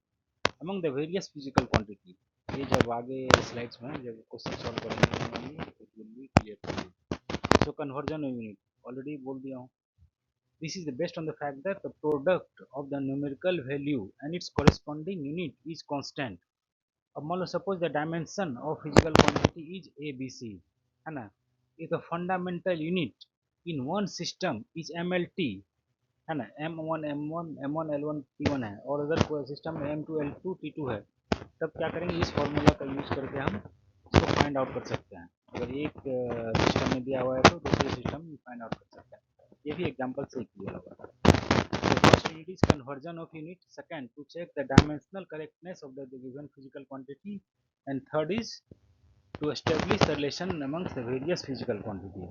among the various physical quantity, ये जब आगे स्लाइड्स में जब क्वेश्चन सॉल्व करेंगे it will be clear to you। so conversion unit already बोल दिया हूँ, this is based on the fact that the product of the numerical value and its corresponding unit is constant। अब मान लो suppose the dimension of physical quantity is A B C, है ना, if the fundamental unit in one system is M L T, है ना, M one L one T one है, और अगर कोई सिस्टम में M two L two T two है, तब क्या करेंगे, इस फॉर्मूला का यूज करके हम इसको फाइंड आउट कर सकते हैं। अगर एक सिस्टम में दिया हुआ है तो दूसरे सिस्टम में फाइंड आउट कर सकते हैं। ये भी एग्जाम्पल से क्लियर होगा। So first unit is conversion of unit, second to check the dimensional correctness of the given physical quantity, and third is to establish the relation amongst the various physical quantity.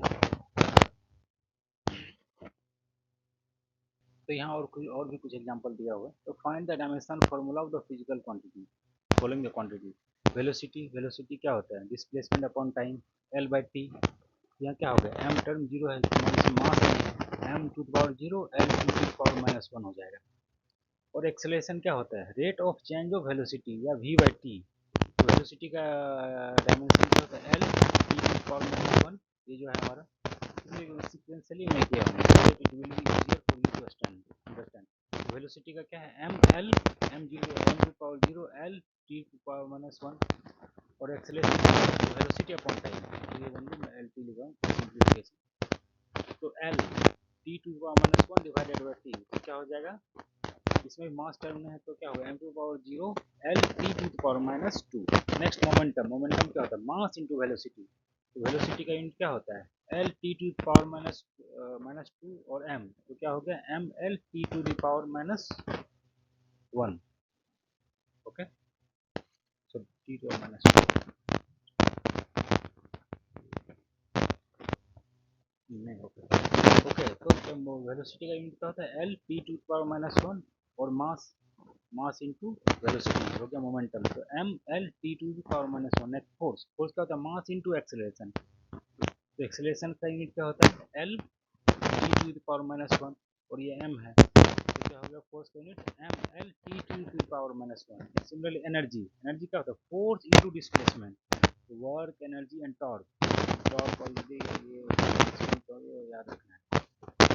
तो यहाँ और भी कुछ example दिया हुआ है। तो find the dimensional formula of the physical quantity following the quantity. Velocity क्या होता है, displacement upon time, L by T. यहाँ क्या हो गया, एम टर्म जीरो है, mass M to power zero, L to power minus one हो जाएगा। और एक्सेलरेशन क्या होता है, rate of change of velocity या वी बाई टी। तो वेलोसिटी का डायमेंशन क्या होता है, L T to power minus one. ये जो है हमारा सीक्वेंशियली मैं किया हूँ, it will be easier for you to understand. Velocity का क्या है, M L, M zero M to power zero, L T to power minus one. और एक्सेलरेशन वेलोसिटी अपॉन टाइम, तो ये बंदी मैं एल टी लिखा हूँ सिंप्लीफिकेशन। तो L T to power minus one divided by T, तो क्या हो जाएगा, इसमें मास टर्म में है तो क्या होगा, M to power zero, L T to power minus two. Next momentum, momentum क्या होता है, मास इंटू वेलोसिटी। तो वेलोसिटी का यूनिट क्या होता है, L T to power minus minus two, और एम तो क्या हो गया, M L T to the power minus one. Okay, so T to minus two नहीं। ओके तो वेलोसिटी का यूनिट क्या होता है, L T to power minus one, और मास इंटू वेलोसिटी हो गया मोमेंटम। तो M L T to power minus one. Next force क्या होता है, मास इंटू एक्सेलरेशन। तो एक्सेलरेशन का यूनिट क्या होता है, L T to power minus one, और ये एम है, तो क्या हो गया, फोर्स का unit M L T to power minus one. Similarly energy क्या होता है, force into displacement. Work, energy and torque. Torque already ये याद रखना है।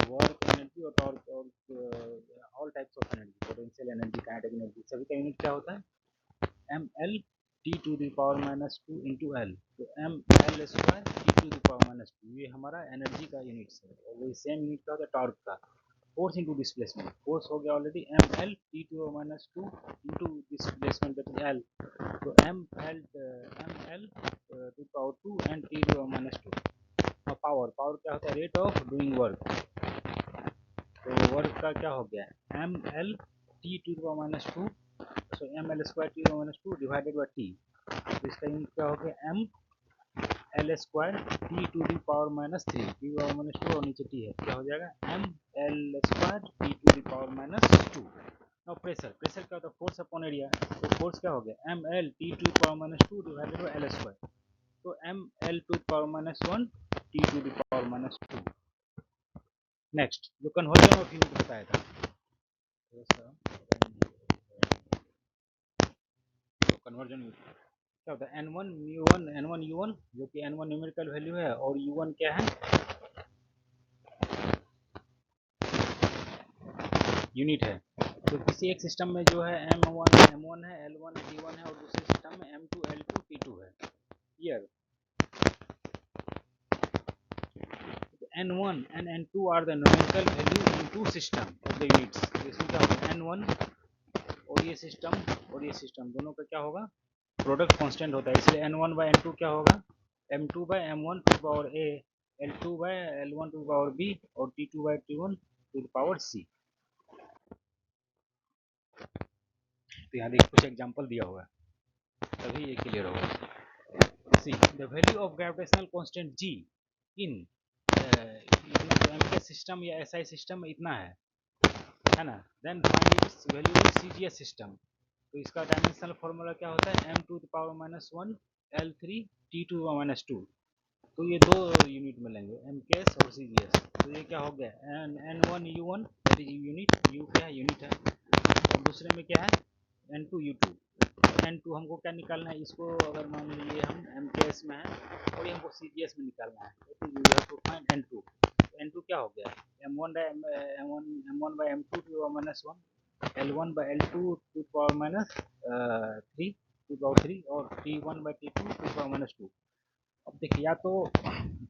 वर्क एनर्जी और टॉर्क और all types of energy, potential energy, kinetic energy, सभी का यूनिट क्या होता है, M L T to the power minus two into L. तो M L square T to the power minus two, ये हमारा एनर्जी का यूनिट है। और वही सेम यूनिट क्या होता है, टॉर्क का। फोर्स इंटू डिस्प्लेसमेंट, फोर्स हो गया already M L T to minus two into displacement that is L. तो M L to power two and T to minus two. Power क्या होता है, रेट ऑफ डूइंग वर्क। तो work का क्या हो गया, M L T to power minus two, so M L square T minus two divided by T. तो इसका यूनिट क्या हो गया, M L square T to the power minus three, T power minus two और नीचे T है, क्या हो जाएगा, M L square T to the power minus two. Now pressure क्या होता है, फोर्स अपॉन एरिया। तो फोर्स क्या हो गया, M L T to power minus two divided by L square. तो M L to power minus one T to the power minus two. Next जो conversion of unit बताया था, conversion क्या होता है, एन वन यू वन जो कि N one numerical value है, और यू वन क्या है, यूनिट है। तो किसी एक सिस्टम में जो है एम वन है, एल वन टी वन है, और दूसरे सिस्टम में M two L two T two है। Here N one and N two are the numerical value in two system of the units. इसमें क्या होगा, एन वन और ये सिस्टम दोनों का क्या होगा, प्रोडक्ट कांस्टेंट होता है, इसलिए N one by N two क्या होगा, M two by M one to power A, L two by L one to power B, और T two by T one to power C. तो यहाँ देखिए कुछ एग्जाम्पल दिया हुआ है, तभी ये क्लियर होगा। See the value of gravitational constant G in M K system या एस आई सिस्टम में इतना है ना, then find its value in C G S system. तो इसका डायमेंशनल फॉर्मूला क्या होता है, M to the power minus one L three T to minus two. तो ये दो यूनिट मिलेंगे, एम के एस और सी जी एस। तो ये क्या हो गया, N one U one that is unit, U क्या है, यूनिट है, और दूसरे में क्या है, N two U two. N two हमको क्या निकालना है, इसको अगर मान लीजिए हम एम के एस में है, और ये हमको सी जी एस में निकालना है, तो you have to find N two. N two क्या हो गया, M one by M two to power minus one, L one by L two to power minus three, 2 power 3 और T1/T2 2 पावर -2। अब देखिए या तो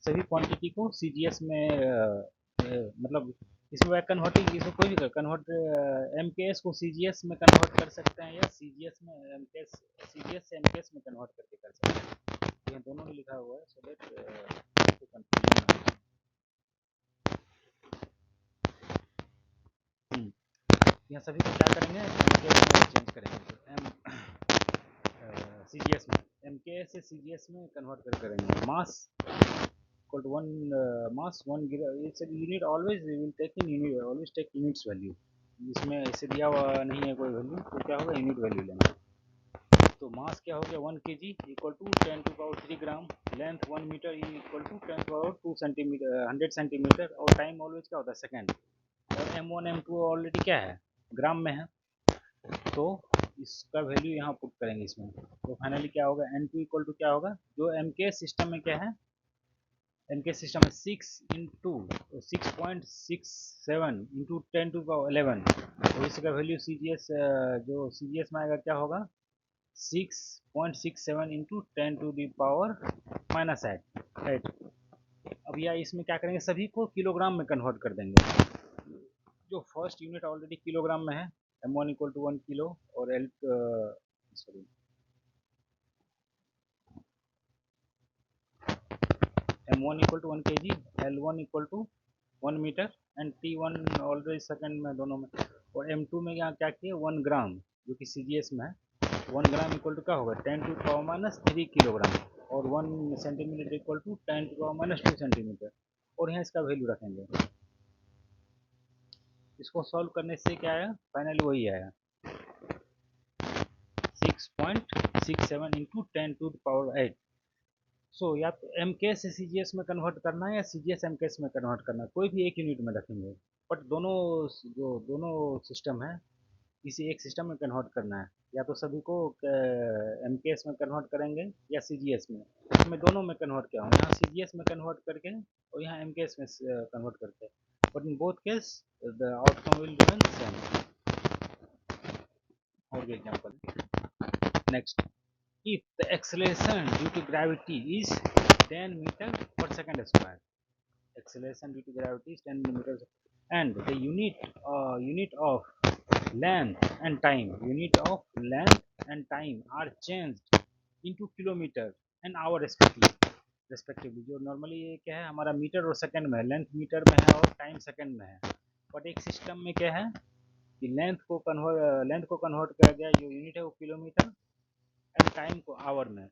सभी क्वांटिटी को सीजीएस में मतलब इसमें वह कन्वर्टिंग इसमें कोई भी कन्वर्ट एमकेएस को सीजीएस में कन्वर्ट कर सकते हैं या सीजीएस में एमकेएस सीजीएस से एमकेएस में कन्वर्ट करके कर सकते हैं। ये दोनों में लिखा हुआ है सो दैट कंफ्यूजन ना हो। यहाँ सभी को क्या करेंगे एमकेएस में चेंज करेंगे तो एम सीजीएस में एमकेएस से सीजीएस में कन्वर्ट कर करेंगे मास equal to 1 mass 1 it's a unit always we will take in unit always take units value इसमें ऐसे दिया हुआ नहीं है कोई वैल्यू तो क्या होगा यूनिट वैल्यू लेना तो मास क्या हो गया 1 kg equal to 10⁻³ gram length 1 metre equal to 10⁻² centimetre 100 centimetre और टाइम ऑलवेज क्या होता है सेकेंड और m1 m2 ऑलरेडी क्या है ग्राम में है तो इसका वैल्यू यहाँ पुट करेंगे इसमें तो फाइनली क्या होगा n2 इक्वल टू क्या होगा जो MK सिस्टम में क्या है इनके सिस्टम में 6 इंटू 10⁻11 तो इसका वैल्यू सीजीएस जो सीजीएस में आएगा क्या होगा 6.67 इंटू 10⁻8। अब यह इसमें क्या करेंगे सभी को किलोग्राम में कन्वर्ट कर देंगे जो फर्स्ट यूनिट ऑलरेडी किलोग्राम में है m1 इक्वल टू 1 किलो और l sorry m1 equal to 1 kg l1 equal to 1 metre and T1 already second में दोनों में और M2 में यहाँ क्या किए 1 ग्राम जो कि CGS में है 1 ग्राम इक्वल टू क्या होगा 10⁻³ किलोग्राम और 1 सेंटीमीटर इक्वल टू 10⁻² सेंटीमीटर और यहाँ इसका वैल्यू रखेंगे इसको सॉल्व करने से क्या आया फाइनली वही आया 6.67 इंटू 10⁻8 सो या तो एमकेएस से सीजीएस में कन्वर्ट करना है या सीजीएस एमकेएस में कन्वर्ट करना है कोई भी एक यूनिट में रखेंगे बट दोनों सिस्टम है किसी एक सिस्टम में कन्वर्ट करना है या तो सभी को एमकेएस में कन्वर्ट करेंगे या सीजीएस में इसमें दोनों में कन्वर्ट किया हूँ यहाँ सीजीएस में कन्वर्ट करके और यहाँ एमकेएस में कन्वर्ट करके but in both case the outcome will remain same और भी example next if the acceleration due to gravity is 10 meter per second square acceleration due to gravity is 10 meters and the unit of length and time are changed into kilometer and hour respectively जो normally ये क्या है हमारा metre और second में है length metre में है और टाइम सेकंड में है बट एक सिस्टम में क्या है कि लेंथ को कन्वर्ट किया गया जो यूनिट है वो किलोमीटर एंड टाइम को आवर में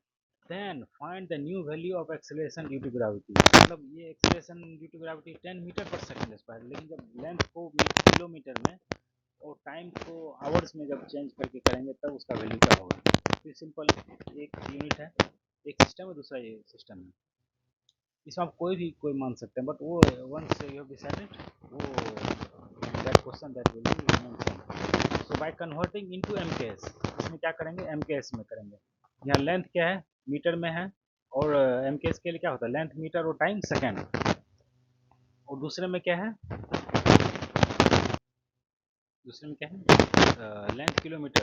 then find the new value of acceleration due to gravity मतलब ये acceleration due to gravity 10 metre per second square लेकिन जब लेंथ को किलोमीटर में और टाइम को आवर्स में जब चेंज करके करेंगे तब उसका वैल्यू क्या होगा फिर सिंपल एक यूनिट है एक सिस्टम है दूसरा ये सिस्टम है इसमें आप कोई मान सकते हैं बट वो वंस यू हैव डिसाइडेड वो that question that will be mention so by converting into MKS इसमें क्या करेंगे एमकेएस में करेंगे यहाँ लेंथ क्या है मीटर में है और एमकेएस के लिए क्या होता है लेंथ मीटर और टाइम सेकंड और दूसरे में क्या है लेंथ किलोमीटर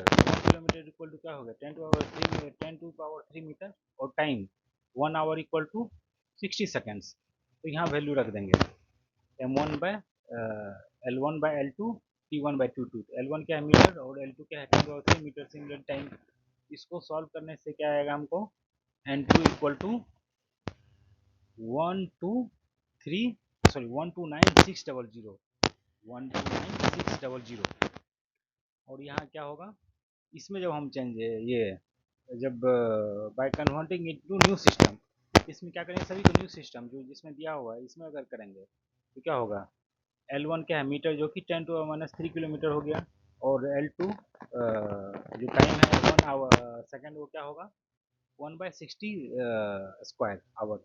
इक्वल टू क्या होगा 10⁻³ मीटर और time 1 hour equal to 60 seconds तो यहाँ वैल्यू रख देंगे L1/L2 T1/T2 L1 क्या है मीटर और L2 क्या है 10⁻³ मीटर सिंगल टाइम इसको सॉल्व करने से क्या आएगा हमको N2 इक्वल टू 129,600 और यहाँ क्या होगा इसमें जब हम चेंज ये जब by converting into new system इसमें क्या करेंगे सभी को न्यू सिस्टम जो जिसमें दिया हुआ है इसमें अगर करेंगे तो क्या होगा L1 क्या है मीटर जो कि 10⁻³ किलोमीटर हो गया और L2 जो टाइम है 1 आवर सेकेंड वो क्या होगा 1/60 स्क्वायर आवर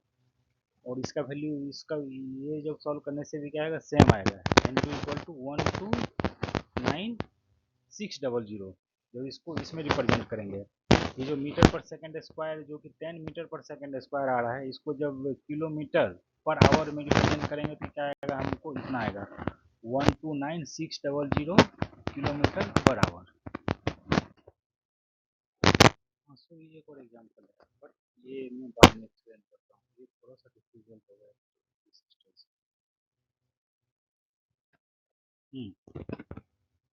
और इसका वैल्यू इसका ये जब सॉल्व करने से भी क्या आएगा सेम आएगा N2 इक्वल टू 129,600 जब इसको इसमें रिप्रेजेंट करेंगे ये जो मीटर पर सेकंड स्क्वायर जो कि 10 मीटर पर सेकंड स्क्वायर आ रहा है इसको जब किलोमीटर पर आवर में रिप्रेजेंट करेंगे तो क्या आएगा हमको इतना आएगा 129,600 किलोमीटर पर आवर सो ये एक और एग्जांपल है, बट ये मैं बाद में एक्सप्लेन करता हूँ, ये थोड़ा सा डिफिकल्ट हो गया इस stage.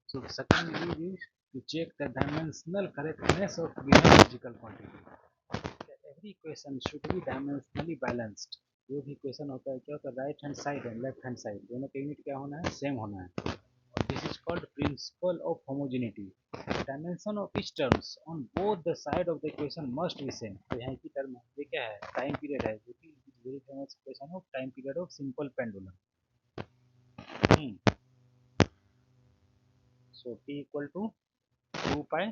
So the second use is to check the dimensional correctness of given physical quantity. Every equation should be dimensionally balanced. जो भी इक्वेशन होता है क्या होता है, right hand side and left hand side दोनों का यूनिट क्या होना है, सेम होना है. और this is called principal of homogeneity. Dimension of each terms on both the side of the equation must be same. तो यहाँ की टर्म ये क्या है, टाइम पीरियड है, जो कि very famous equation of time period of simple pendulum. So T equal to 2 pi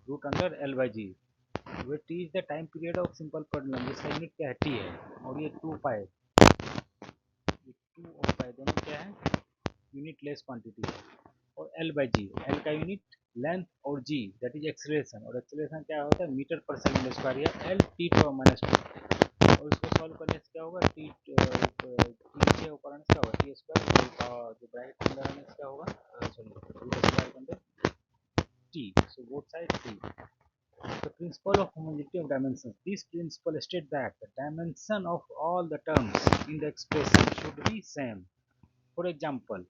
root under L by G, where T is the time period of simple pendulum, जिसका unit क्या है, T है. और ये 2 पाई, ये 2 और पाई दोनों क्या है, यूनिट लेस क्वांटिटी है. और एल बाई जी, एल का यूनिट लेंथ और जी दैट इज एक्सेलरेशन, और एक्सेलरेशन क्या होता है, मीटर पर सेकंड स्क्वायर या एल टी टू माइनस 2. और इसको सॉल्व करने से क्या होगा, टी के ऊपर आने से क्या होगा, टी स्क्वायर, जो ब्रैकेट अंदर आने से क्या होगा, सॉरी रूट स्क्वायर के अंदर T, so both side T. The principle of homogeneity of dimensions. This principle states that the dimension of all the terms in the expression should be same. For example,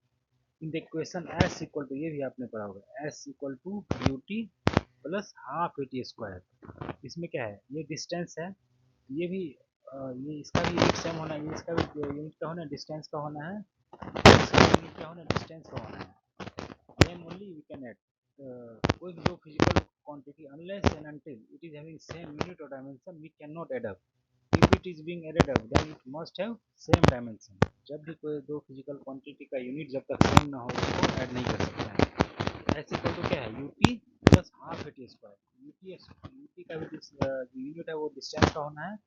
in the equation s equal to, ये भी आपने पढ़ा होगा, s equal to ut plus half A T square. इसमें क्या है, ये distance है, ये भी ये इसका भी यूनिट सेम होना है, इसका भी यूनिट क्या होना है, डिस्टेंस का होना है, इसका यूनिट क्या होना है, डिस्टेंस का होना है. Then only we can add कोई भी जो physical quantity unless and until it is having same unit or dimension we cannot add up. If it is being added up then it must have same dimension. जब भी कोई दो physical quantity का unit जब तक same ना हो उसको add नहीं कर सकते हैं. S इक्वल टू क्या है, ut plus half A T square. ut का भी जो यूनिट है वो डिस्टेंस का होना है,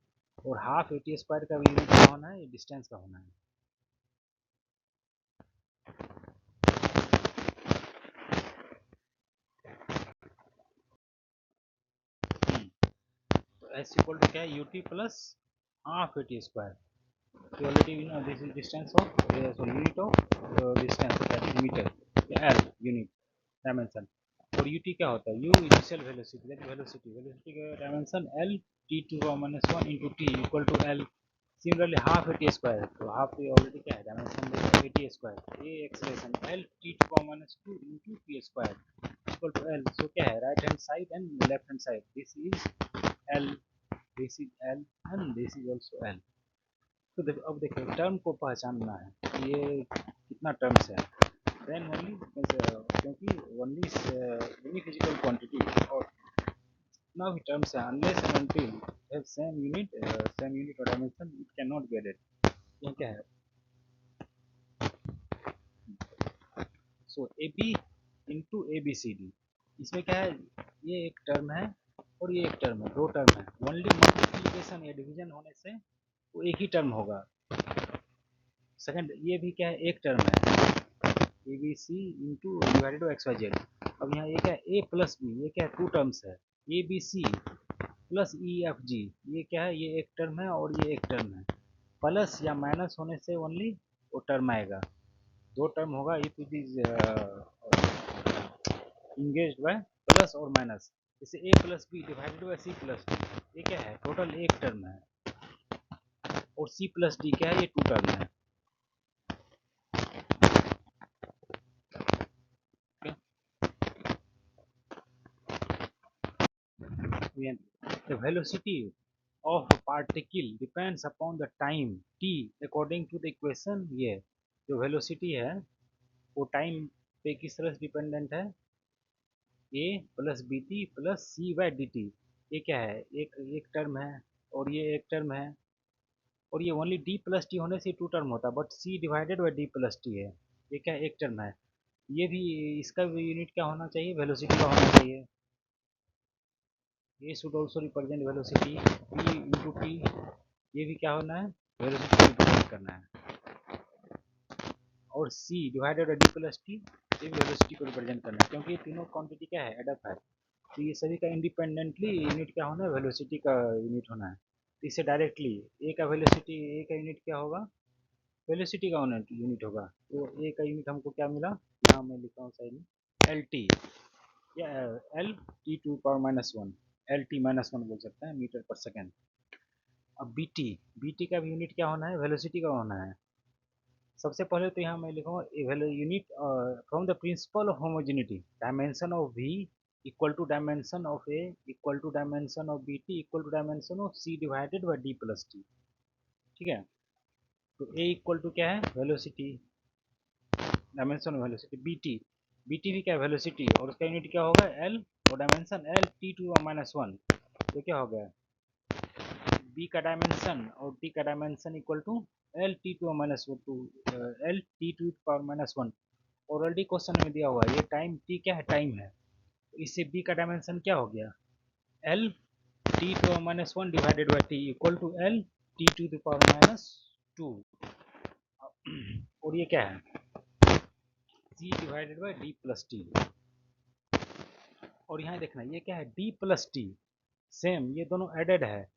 और हाफ ए टी स्क्वायर का भी यूनिट क्या होना है, ये डिस्टेंस का होना है. तो S इक्वल टू क्या है, ut plus half A T square. You already know this is distance of unit of distance, that is meter, L unit dimension. और ut क्या होता है, u initial velocity, that is velocity का dimension L t to the minus 1 into t equal to L. Similarly half at square, तो half already क्या है, dimension देखो at square, a acceleration L t to the minus 2 into t square equal to L. So क्या है, right hand side and left hand side, this is L, this is L and this is also L. तो देखो, अब देखो term को पहचानना है, ये कितना टर्म्स है, देन ओनली, क्योंकि ओनली एनी फिजिकल क्वांटिटी और कितना भी टर्म्स है unless and until have same unit और dimension it can not be added. ये क्या है, so A B into A B C D, इसमें क्या है, ये एक टर्म है और ये एक टर्म है, दो टर्म है. ओनली मल्टीप्लीकेशन या डिवीजन होने से वो एक ही टर्म होगा. सेकंड, ये भी क्या है, एक टर्म है, A B C into divided by X Y Z. अब यहाँ ये क्या है, ए प्लस बी, ये क्या है, टू टर्म्स है, A B C plus E F G, ये क्या है, ये एक टर्म है और ये एक टर्म है. प्लस या माइनस होने से ओनली वो टर्म आएगा, दो टर्म होगा if it is engaged by plus और माइनस. जैसे A plus B divided by C plus D, ये क्या है, टोटल एक टर्म है, और सी प्लस डी क्या है, ये टू टर्म है. The velocity of a particle depends upon the time t according to the equation. ये जो velocity है वो टाइम पे किस तरह से डिपेंडेंट है, a plus B T plus C by D T. ये क्या है, एक एक टर्म है और ये एक टर्म है, और ये ओनली d प्लस टी होने से टू टर्म होता है, but c divided by D plus T है, ये क्या है, एक टर्म है. ये भी, इसका भी यूनिट क्या होना चाहिए, वेलोसिटी का होना चाहिए. ये should also represent velocity v into T, ये भी क्या होना है, वेलोसिटी को रिप्रेजेंट करना है. और c divided by D plus T, ये भी वेलोसिटी को रिप्रेजेंट करना है, क्योंकि ये तीनों क्वांटिटी क्या है, एडअप है. तो ये सभी का इंडिपेंडेंटली यूनिट क्या होना है, वेलोसिटी का यूनिट होना है. तो इससे डायरेक्टली ए का वेलोसिटी, ए का यूनिट क्या होगा, वेलोसिटी का यूनिट होगा. तो ए का यूनिट हमको क्या मिला, यहाँ मैं लिखा हूँ साइड में, एल टी या L T to power minus one. L T minus one बोल सकते हैं, मीटर पर सेकेंड। अब बी टी का भी यूनिट क्या होना है, वेलोसिटी का होना है। सबसे पहले तो यहाँ मैं लिखूँगा unit from the principle of homogeneity, dimension of V equal to dimension of A equal to dimension of B T equal to dimension of C divided by D plus T. ठीक है, तो ए इक्वल टू क्या है, velocity, dimension of velocity. B T भी क्या है, velocity, और उसका यूनिट क्या होगा, एल, और dimension L T to minus one. तो क्या हो गया, बी का डायमेंशन और टी का dimension equal to L T to minus two, L T to power minus one. Already question में दिया हुआ है, ये टाइम टी क्या है, टाइम है। इससे बी का डायमेंशन क्या हो गया, L T to minus one divided by T equal to L T to the power minus two. और ये क्या है, C divided by D plus T. और यहाँ देखना ये क्या है, डी प्लस टी, सेम ये दोनों एडेड है,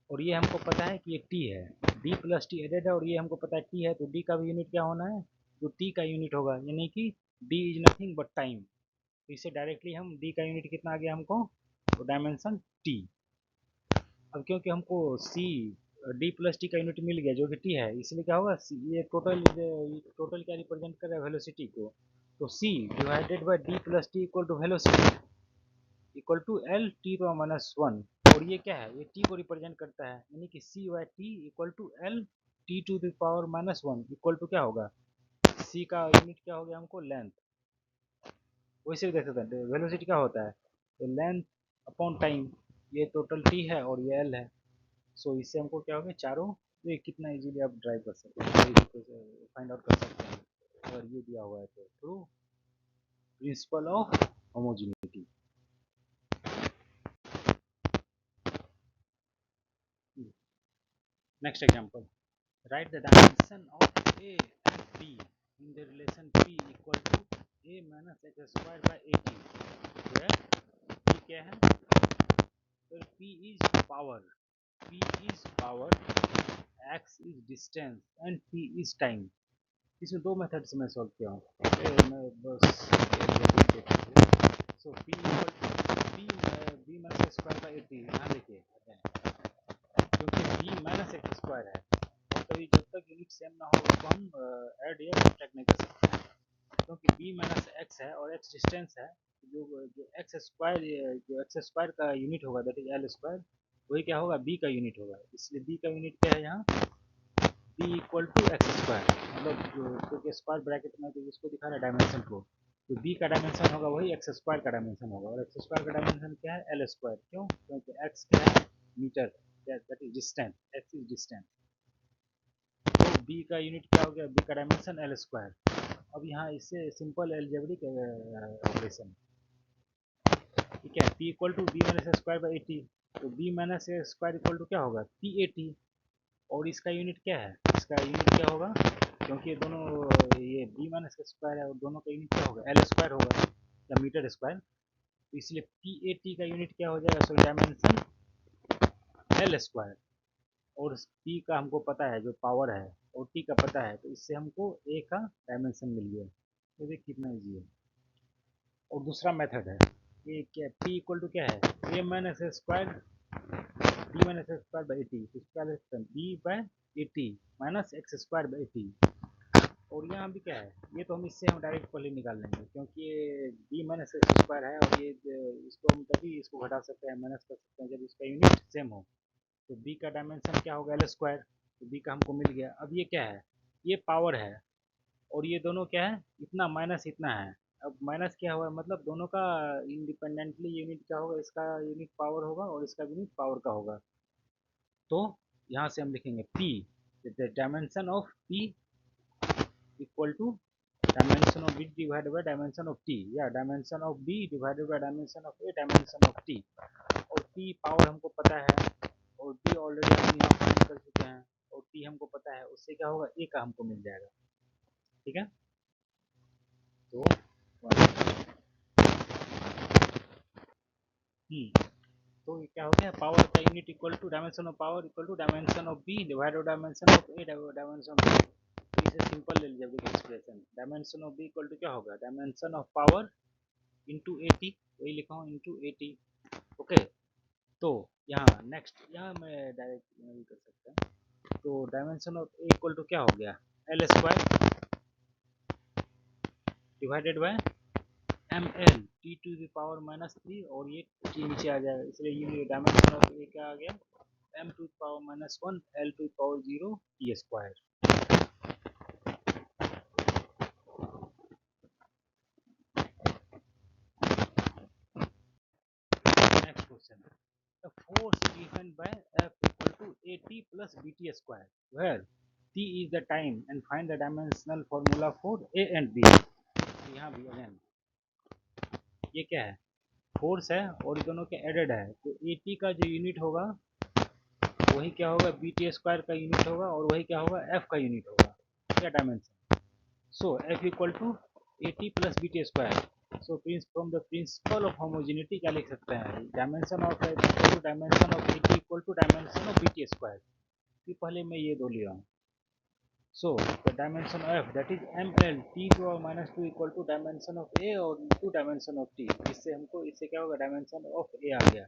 और ये हमको पता है कि ये टी है, डी प्लस टी एडेड है, और ये हमको पता है टी है, तो डी का भी यूनिट क्या होना है, जो टी का यूनिट होगा, यानी कि D is nothing but time. तो इससे डायरेक्टली हम डी का यूनिट कितना आ गया हमको, तो डायमेंशन टी। अब क्योंकि हमको सी डी प्लस टी का यूनिट मिल गया जो कि टी है, इसलिए क्या होगा, ये टोटल क्या रिप्रेजेंट कर रहा है, वेलोसिटी को। तो C divided by D plus T equal to velocity equal to L T to minus one. और ये क्या है, ये टी को रिप्रेजेंट करता है, यानी कि C by T equal to L T to the power minus one equal to क्या होगा, सी का यूनिट क्या हो गया हमको, लेंथ। वैसे भी देख सकते हैं वेलोसिटी क्या होता है, तो लेंथ अपॉन टाइम, ये टोटल टी है और ये एल है। सो इससे हमको क्या हो गया, चारों, ये कितना इजीली आप ड्राइव कर सकते हैं, फाइंड आउट कर सकते हैं अगर ये दिया हुआ है तो, through principal of homogeneity. Next example, write the dimension of A and B in the relation P equal to A minus x square by 80, where P क्या है, तो P is power, x is distance and T is time। इसमें दो method से मैं solve किया हूँ, मैं बस so P equal to B minus x square by 80 यहाँ लिखिए, क्योंकि b माइनस एक्स स्क्वायर है, और कभी जब तक यूनिट सेम ना हो तो हम ऐड या सब्ट्रैक्ट नहीं कर सकते हैं, क्योंकि b माइनस एक्स है और x डिस्टेंस है। जो जो एक्स स्क्वायर का यूनिट होगा, दैट इज एल स्क्वायर, वही क्या होगा, b का यूनिट होगा। इसलिए b का यूनिट क्या है यहाँ, b equal to x square, मतलब जो स्क्वायर ब्रैकेट में जो इसको दिखा रहा है डायमेंशन को, तो b का डायमेंशन होगा वही एक्स स्क्वायर का डायमेंशन होगा, और एक्स स्क्वायर का डायमेंशन क्या है, एल स्क्वायर। क्यों, क्योंकि x क्या है, meter, that is distance, x is distance. तो b का यूनिट क्या हो गया, b का डायमेंशन एल स्क्वायर। अब यहाँ इससे सिंपल एल्जेब्रिक ऑपरेशन, ठीक है, p equal to B minus square by 80, तो b minus square equal to क्या होगा, p 80, और इसका यूनिट क्या है, इसका यूनिट क्या होगा, क्योंकि ये दोनों, ये b माइनस स्क्वायर है और दोनों का यूनिट क्या होगा, एल स्क्वायर होगा या मीटर स्क्वायर, तो इसलिए p 80 का यूनिट क्या हो जाएगा, सो डायमेंशन एल स्क्वायर, और t का हमको पता है जो पावर है, और t का पता है, तो इससे हमको a का डायमेंशन मिल गया। तो देखिए कितना ईजी है। और दूसरा मेथड है, ये क्या, p इक्वल टू क्या है, a minus square b minus square by 80, तो इसका b by 80 minus x square by 80। और यहाँ भी क्या है, ये तो हम इससे हम डायरेक्ट पहले निकाल लेंगे, क्योंकि ये b माइनस एक्स स्क्वायर है, और ये इसको हम तभी इसको घटा सकते हैं, माइनस कर सकते हैं जब इसका यूनिट सेम हो। तो b का डायमेंशन क्या होगा, एल स्क्वायर, तो b का हमको मिल गया। अब ये क्या है, ये पावर है, और ये दोनों क्या है, इतना माइनस इतना है। अब माइनस क्या हुआ, मतलब दोनों का इंडिपेंडेंटली यूनिट क्या होगा, इसका यूनिट पावर होगा और इसका यूनिट पावर का होगा। तो यहाँ से हम लिखेंगे p, the dimension of p equal to dimension of b divided by dimension of t, या dimension of b divided by dimension of a dimension of t। और p पावर हमको पता है, और b ऑलरेडी हम यहाँ फाइंड कर चुके हैं, और t हमको पता है, उससे क्या होगा, a का हमको मिल जाएगा। ठीक है, तो तो ये क्या हो गया, पावर का unit equal to dimension of power equal to dimension of B divided by dimension of A dimension of B. तो इसे simple algebraic expression, dimension of B equal to क्या होगा, डायमेंशन ऑफ पावर इंटू 80, वही लिखा हूँ into 80। Okay, तो यहाँ next यहाँ मैं डायरेक्ट भी कर सकता हूँ। तो dimension of A equal to क्या हो गया, L square divided by M L T to the power -3 और ये टी नीचे आ जाएगा, इसलिए ये डायमेंशन ऑफ ए क्या आ गया, M to the power -1 L to the power 0 T square. Next question, the force given by F equal to AT plus BT square, where T is the time and find the dimensional formula for A and B। यहाँ भी again ये क्या है, force है और ये दोनों के एडेड है, तो AT का जो यूनिट होगा वही क्या होगा, BT स्क्वायर का यूनिट होगा, और वही क्या होगा, F का यूनिट होगा, क्या dimension. So F equal to AT plus BT square. So from the principle of homogeneity क्या लिख सकते हैं, dimension of F equal to dimension of AT equal to dimension of BT square. कि पहले मैं ये दो लिया हूँ। So the dimension F that is ML T to power -2 equal to dimension of A और टू डायमेंशन ऑफ T। इससे हमको इससे क्या होगा, डायमेंशन ऑफ A आ गया,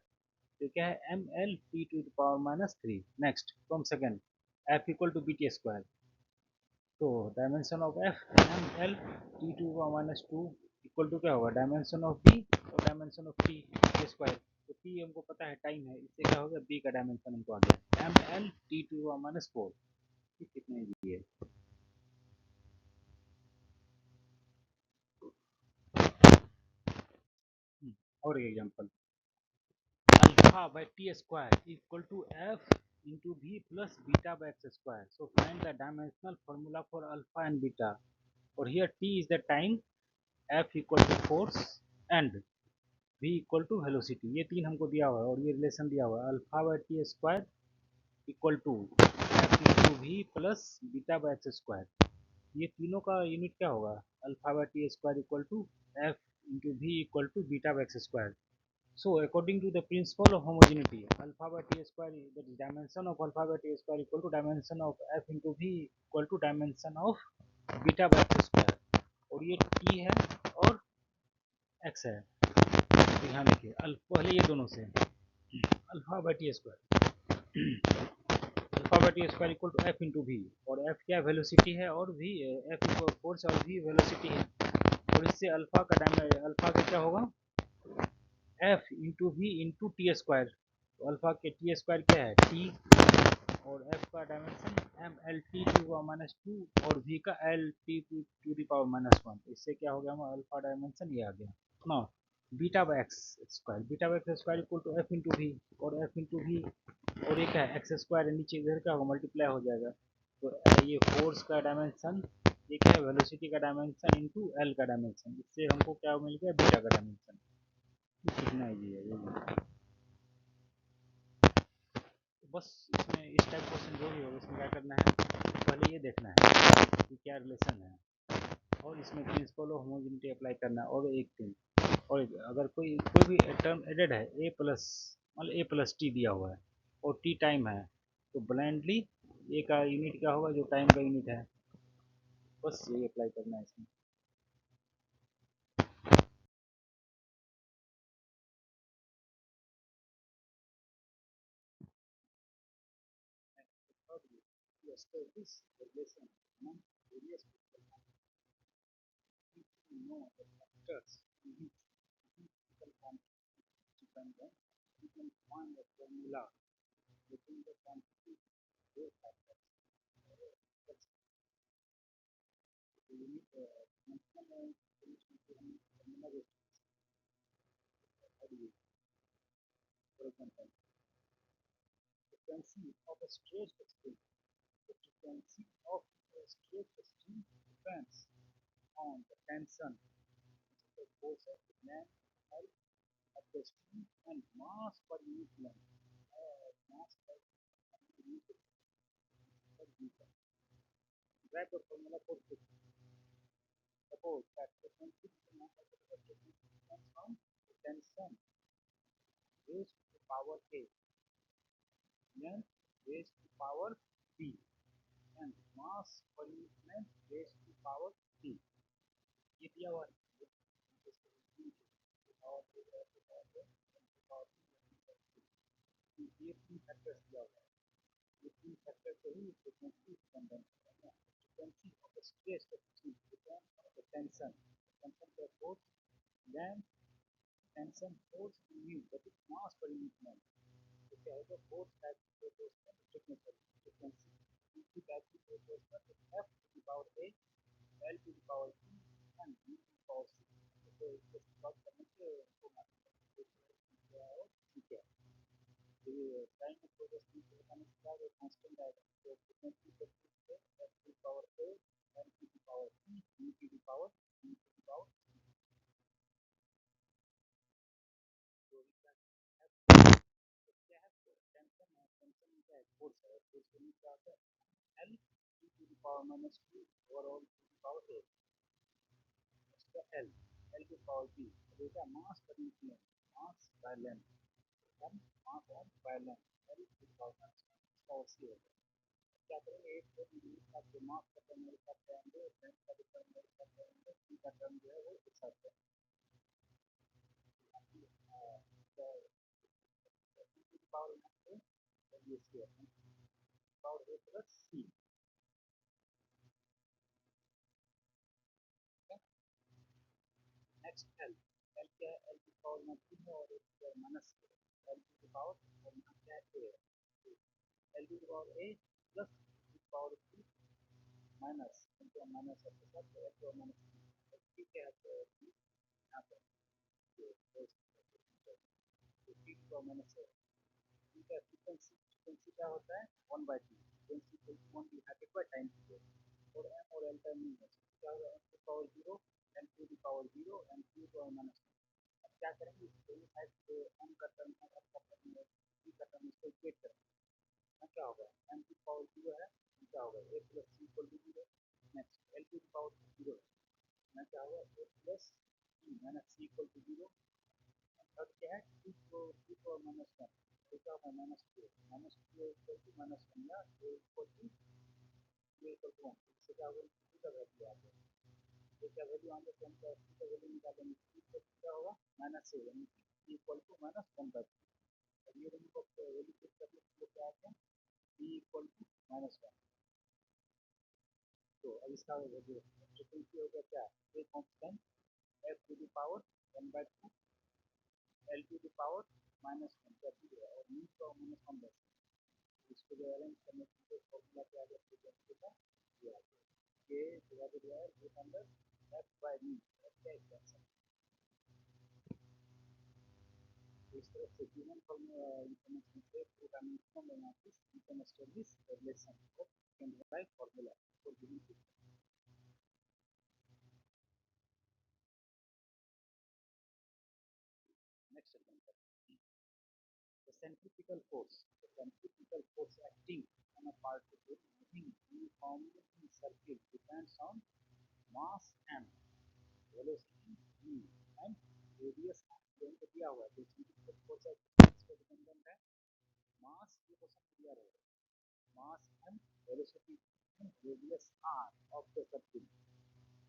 तो क्या है ML T to power -3। Next from second F equal to BT square, तो dimension of F ML T to power -2 equal to क्या होगा, डायमेंशन ऑफ B और डायमेंशन ऑफ T स्क्वायर। तो T हमको पता है टाइम है, इससे क्या होगा, B का डायमेंशन हमको आ गया ML T टू पावर -4। कितने दिए, और example, alpha by T square equal to F into V plus beta by X square. So find the dimensional formula for alpha and beta, और here T is the time, F equal to force and V equal to velocity. ये तीन हमको दिया हुआ है और ये relation दिया हुआ है, alpha by T square equal to F into V plus beta by X square. ये तीनों का यूनिट क्या होगा, alpha by T square equal to F into V equal to beta by X square. So according to the principle of homogeneity, alpha by t square, the dimension of alpha by t square equal to dimension of f into v equal to dimension of beta by x square। और ये t है और x है, तो यहाँ देखिए पहले ये दोनों से alpha by T square, alpha by T square equal to F into V, और एफ क्या वेलोसिटी है और वी एफ इक्वल फोर्स और वी वेलोसिटी है, और इससे अल्फा का अल्फा का क्या होगा, F into V into T square. तो अल्फा के टी स्क्वायर क्या है, टी, और एफ का dimension M L T to power -2 और वी का L T to the power -1। इससे क्या हो गया, हमारा अल्फा डायमेंशन ये आ गया ना। Beta by X square, beta by X square equal to F into V, और एफ इंटू वी, और ये क्या है, एक्स स्क्वायर नीचे इधर क्या होगा, मल्टीप्लाई हो जाएगा। तो ये फोर्स का डायमेंशन, ये क्या है, वेलोसिटी का डायमेंशन इंटू एल का डायमेंशन, इससे हमको क्या मिल गया, बीटा का डायमेंशन। कितना ईजी है ये, बस इसमें इस टाइप क्वेश्चन जो भी होगा इसमें क्या करना है, पहले ये देखना है कि क्या रिलेशन है, और इसमें प्रिंसिपल ऑफ होमोजेनिटी अप्लाई करना है, और एक थिंग, और अगर कोई भी टर्म एडेड है, ए प्लस, मतलब ए प्लस टी दिया हुआ है और टी टाइम है, तो ब्लाइंडली ए का यूनिट क्या होगा, जो टाइम का यूनिट है, बस यही अप्लाई करना है इसमें। Establish the relation among various people who know the factors in which physical quantity dependent, we can find a formula between the quantity those factors. That's the unit dimensional formula is, how do you, for example, frequency of a straight string. The frequency of a straight string depends on the tension, the forces, the length, height of the string, and mass per unit length. Mass per unit meter. Grab the formula for this. Suppose that frequency depends on the tension raised to the power A, length raised to the power B, and mass per unit length raised to the power C। ये दिया हुआ है, ये तीन factors दिया हुआ है, ये तीन फैक्टर से ही फ्रीक्वेंसी डिपेंडेंट है। Frequency of the stress depend on the tension, tension का force, then tension force mu, that is mass per unit length. तो क्या होगा, फोर्स टाइप प्रोपोर्शनल फ्रीक्वेंसी, दूसरी टाइप की proportional F to the power A, L to the power B and B to the power C. तो इसको solve करने से हमको क्या है, ठीक है। तो ये टाइम में प्रोपोर्शनल को बताने के बाद एक कांस्टेंट आएगा, तो फ्रीक्वेंसी को F to the power A, L to the power B, B to the power B to the power. तो क्या है, टेंशन है, टेंशन में क्या है, फोर्स है, फोर्स को क्या होता है, L to the power minus two overall to the power A, उसका L, L to power B, तो क्या मास पर newton, mass by length, M mass on by length, L to the power minus power C होगा। क्या करेंगे, एक तो आपके मास का टर्म मेरे साथ रहेंगे, लेंथ का भी टर्म मेरे साथ रहेंगे, सी का टर्म जो है वो एक साथ रहेंगे, पावर ए, ये सी है, पावर ए प्लस सी। नेक्स्ट एल, एल क्या है, एल की पावर माइनस है और एक माइनस एल की पावर, और यहाँ क्या है ए, एल की पावर ए प्लस पावर बी माइनस, इनका माइनस है तो सब एल की माइनस ठीक है, तो यहाँ पर टी की पावर माइनस है, ठीक है। फ्रीक्वेंसी, फ्रीक्वेंसी क्या होता है, वन बाई टी, फ्रीक्वेंसी को one divided by time period, और एम और एल टाइम नहीं है, क्या होगा, एम की power zero, L to the power zero, M to the power minus. अब क्या करेंगे, दोनों साइड से एम का टर्म है, एल का टर्म है, सी का टर्म, इसको इक्वेट करेंगे, क्या होगा, एम की पावर जीरो है, क्या होगा, A plus C equal to zero. Next L की पावर जीरो है, क्या होगा, A plus C minus C equal to zero. Third क्या है, टू को माइनस वन, तो क्या होगा, minus two, minus two equal to minus one, या ए इक्वल टू वन, इससे क्या होगा, टू का वैल्यू आ गया, ये क्या वैल्यू आने से हम क्या का वैल्यू निकालेंगे, क्या होगा, माइनस ए, यानी कि equal to minus one by two. और ये इनको वैल्यू पुट करने के लिए क्या आते हैं, B equal to minus one. तो अब इसका जो फ्रीक्वेंसी हो गया क्या, a constant, F to the power one by two, L to the power minus one, क्या चीज है, और न्यू का माइनस वन बाई टू, इसको जो अरेंज करने के लिए फॉर्मूला क्या आ गया, फ्रीक्वेंसी का ये आ गया, K divided by root under F by mu, क्या इक्वेशन। इस तरह से गिवन इंफॉर्मेशन से programming analysis you can establish relation of can write formula for given system. Next example, the centrifugal force, the centrifugal force acting on a particle moving uniformly in circle depends on mass m, velocity v and radius r। तो दिया हुआ है, centrifugal force किस पे dependent है, मास ये question दिया रहेगा, mass m, velocity and radius r of the circle।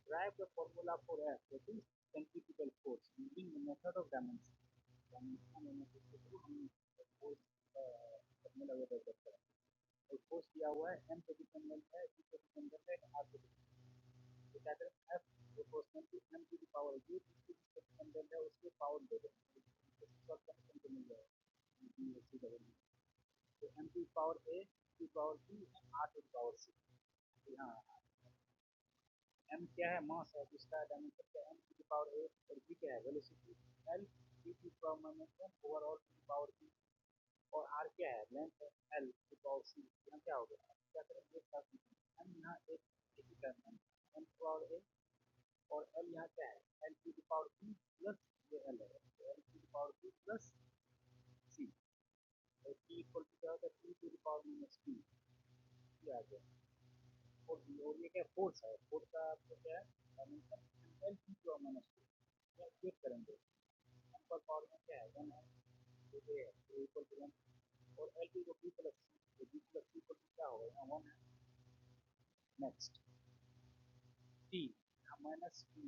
Derive the formula for F, that is centrifugal force, using the method of dimension। dimension analysis के थ्रू हम force formula को develop करें। और force दिया हुआ है, m पे dependent है, g पे डिपेंडेंट है, r पे डिपेंडेंट है। तो क्या करें, F proportional to m to the power जो जिसके जिस पे डिपेंडेंट है उसके पावर दे दें, सॉल्व करने से मिल जाएगा। तो m to power a to power b r to power c। यहाँ m क्या है, मास है, जिसका डायमेंशन क्या है, m to the power a, और b क्या है, velocity, l b to the power minus one overall to the power b, और r क्या है, लेंथ है, l टू पावर c। यहाँ क्या हो गया, क्या करेंगे, एक साथ m यहाँ एक ही टर्म है, m टू पावर a, और l यहाँ क्या है, l to the power b plus ये l है, तो l to the power b plus c, और c इक्वल टू क्या होगा, c to the power minus b, ये आ गया। और ये क्या फोर्स है, फोर्स का आपको क्या है, डायमेंशन एल की पावर माइनस टू, चेक करेंगे, एम पर पावर में क्या है, वन है, तो ये है इक्वल टू वन, और एल की को बी प्लस सी, तो B plus C equal to क्या होगा, यहाँ वन है। नेक्स्ट टी, यहाँ माइनस टी,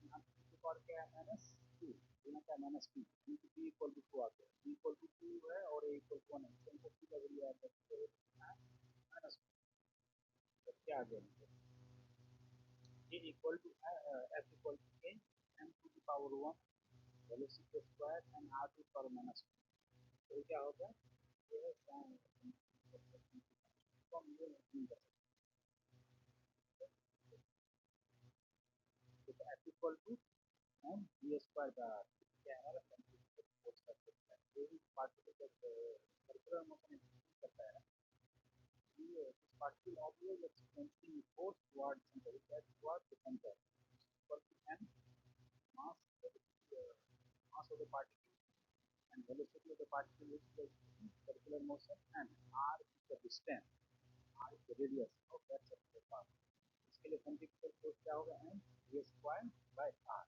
यहाँ टी की पावर क्या है, माइनस टू, यहाँ क्या minus P into P equal to two आ गया, पी इक्वल टू टू है और ए इक्वल टू वन है, तो इनको पी का वैल्यू आ गया माइनस पी, क्या आ गया A equal to F equal to A M to the power one velocity square and R to power minus, तो क्या होगा ये है तो हम ये नहीं कर सकते, F equal to M V square का क्या है हमारा फोर्स कर सकता है, जो भी पार्टिकल सर्कुलर मोशन करता है this particle always experiencing force towards center, that towards the center, equal to m mass, mass of the particle and velocity of the particle is the circular motion and r is the distance, r is the radius of that circular path. इसके लिए centrifugal force क्या होगा m v square by r,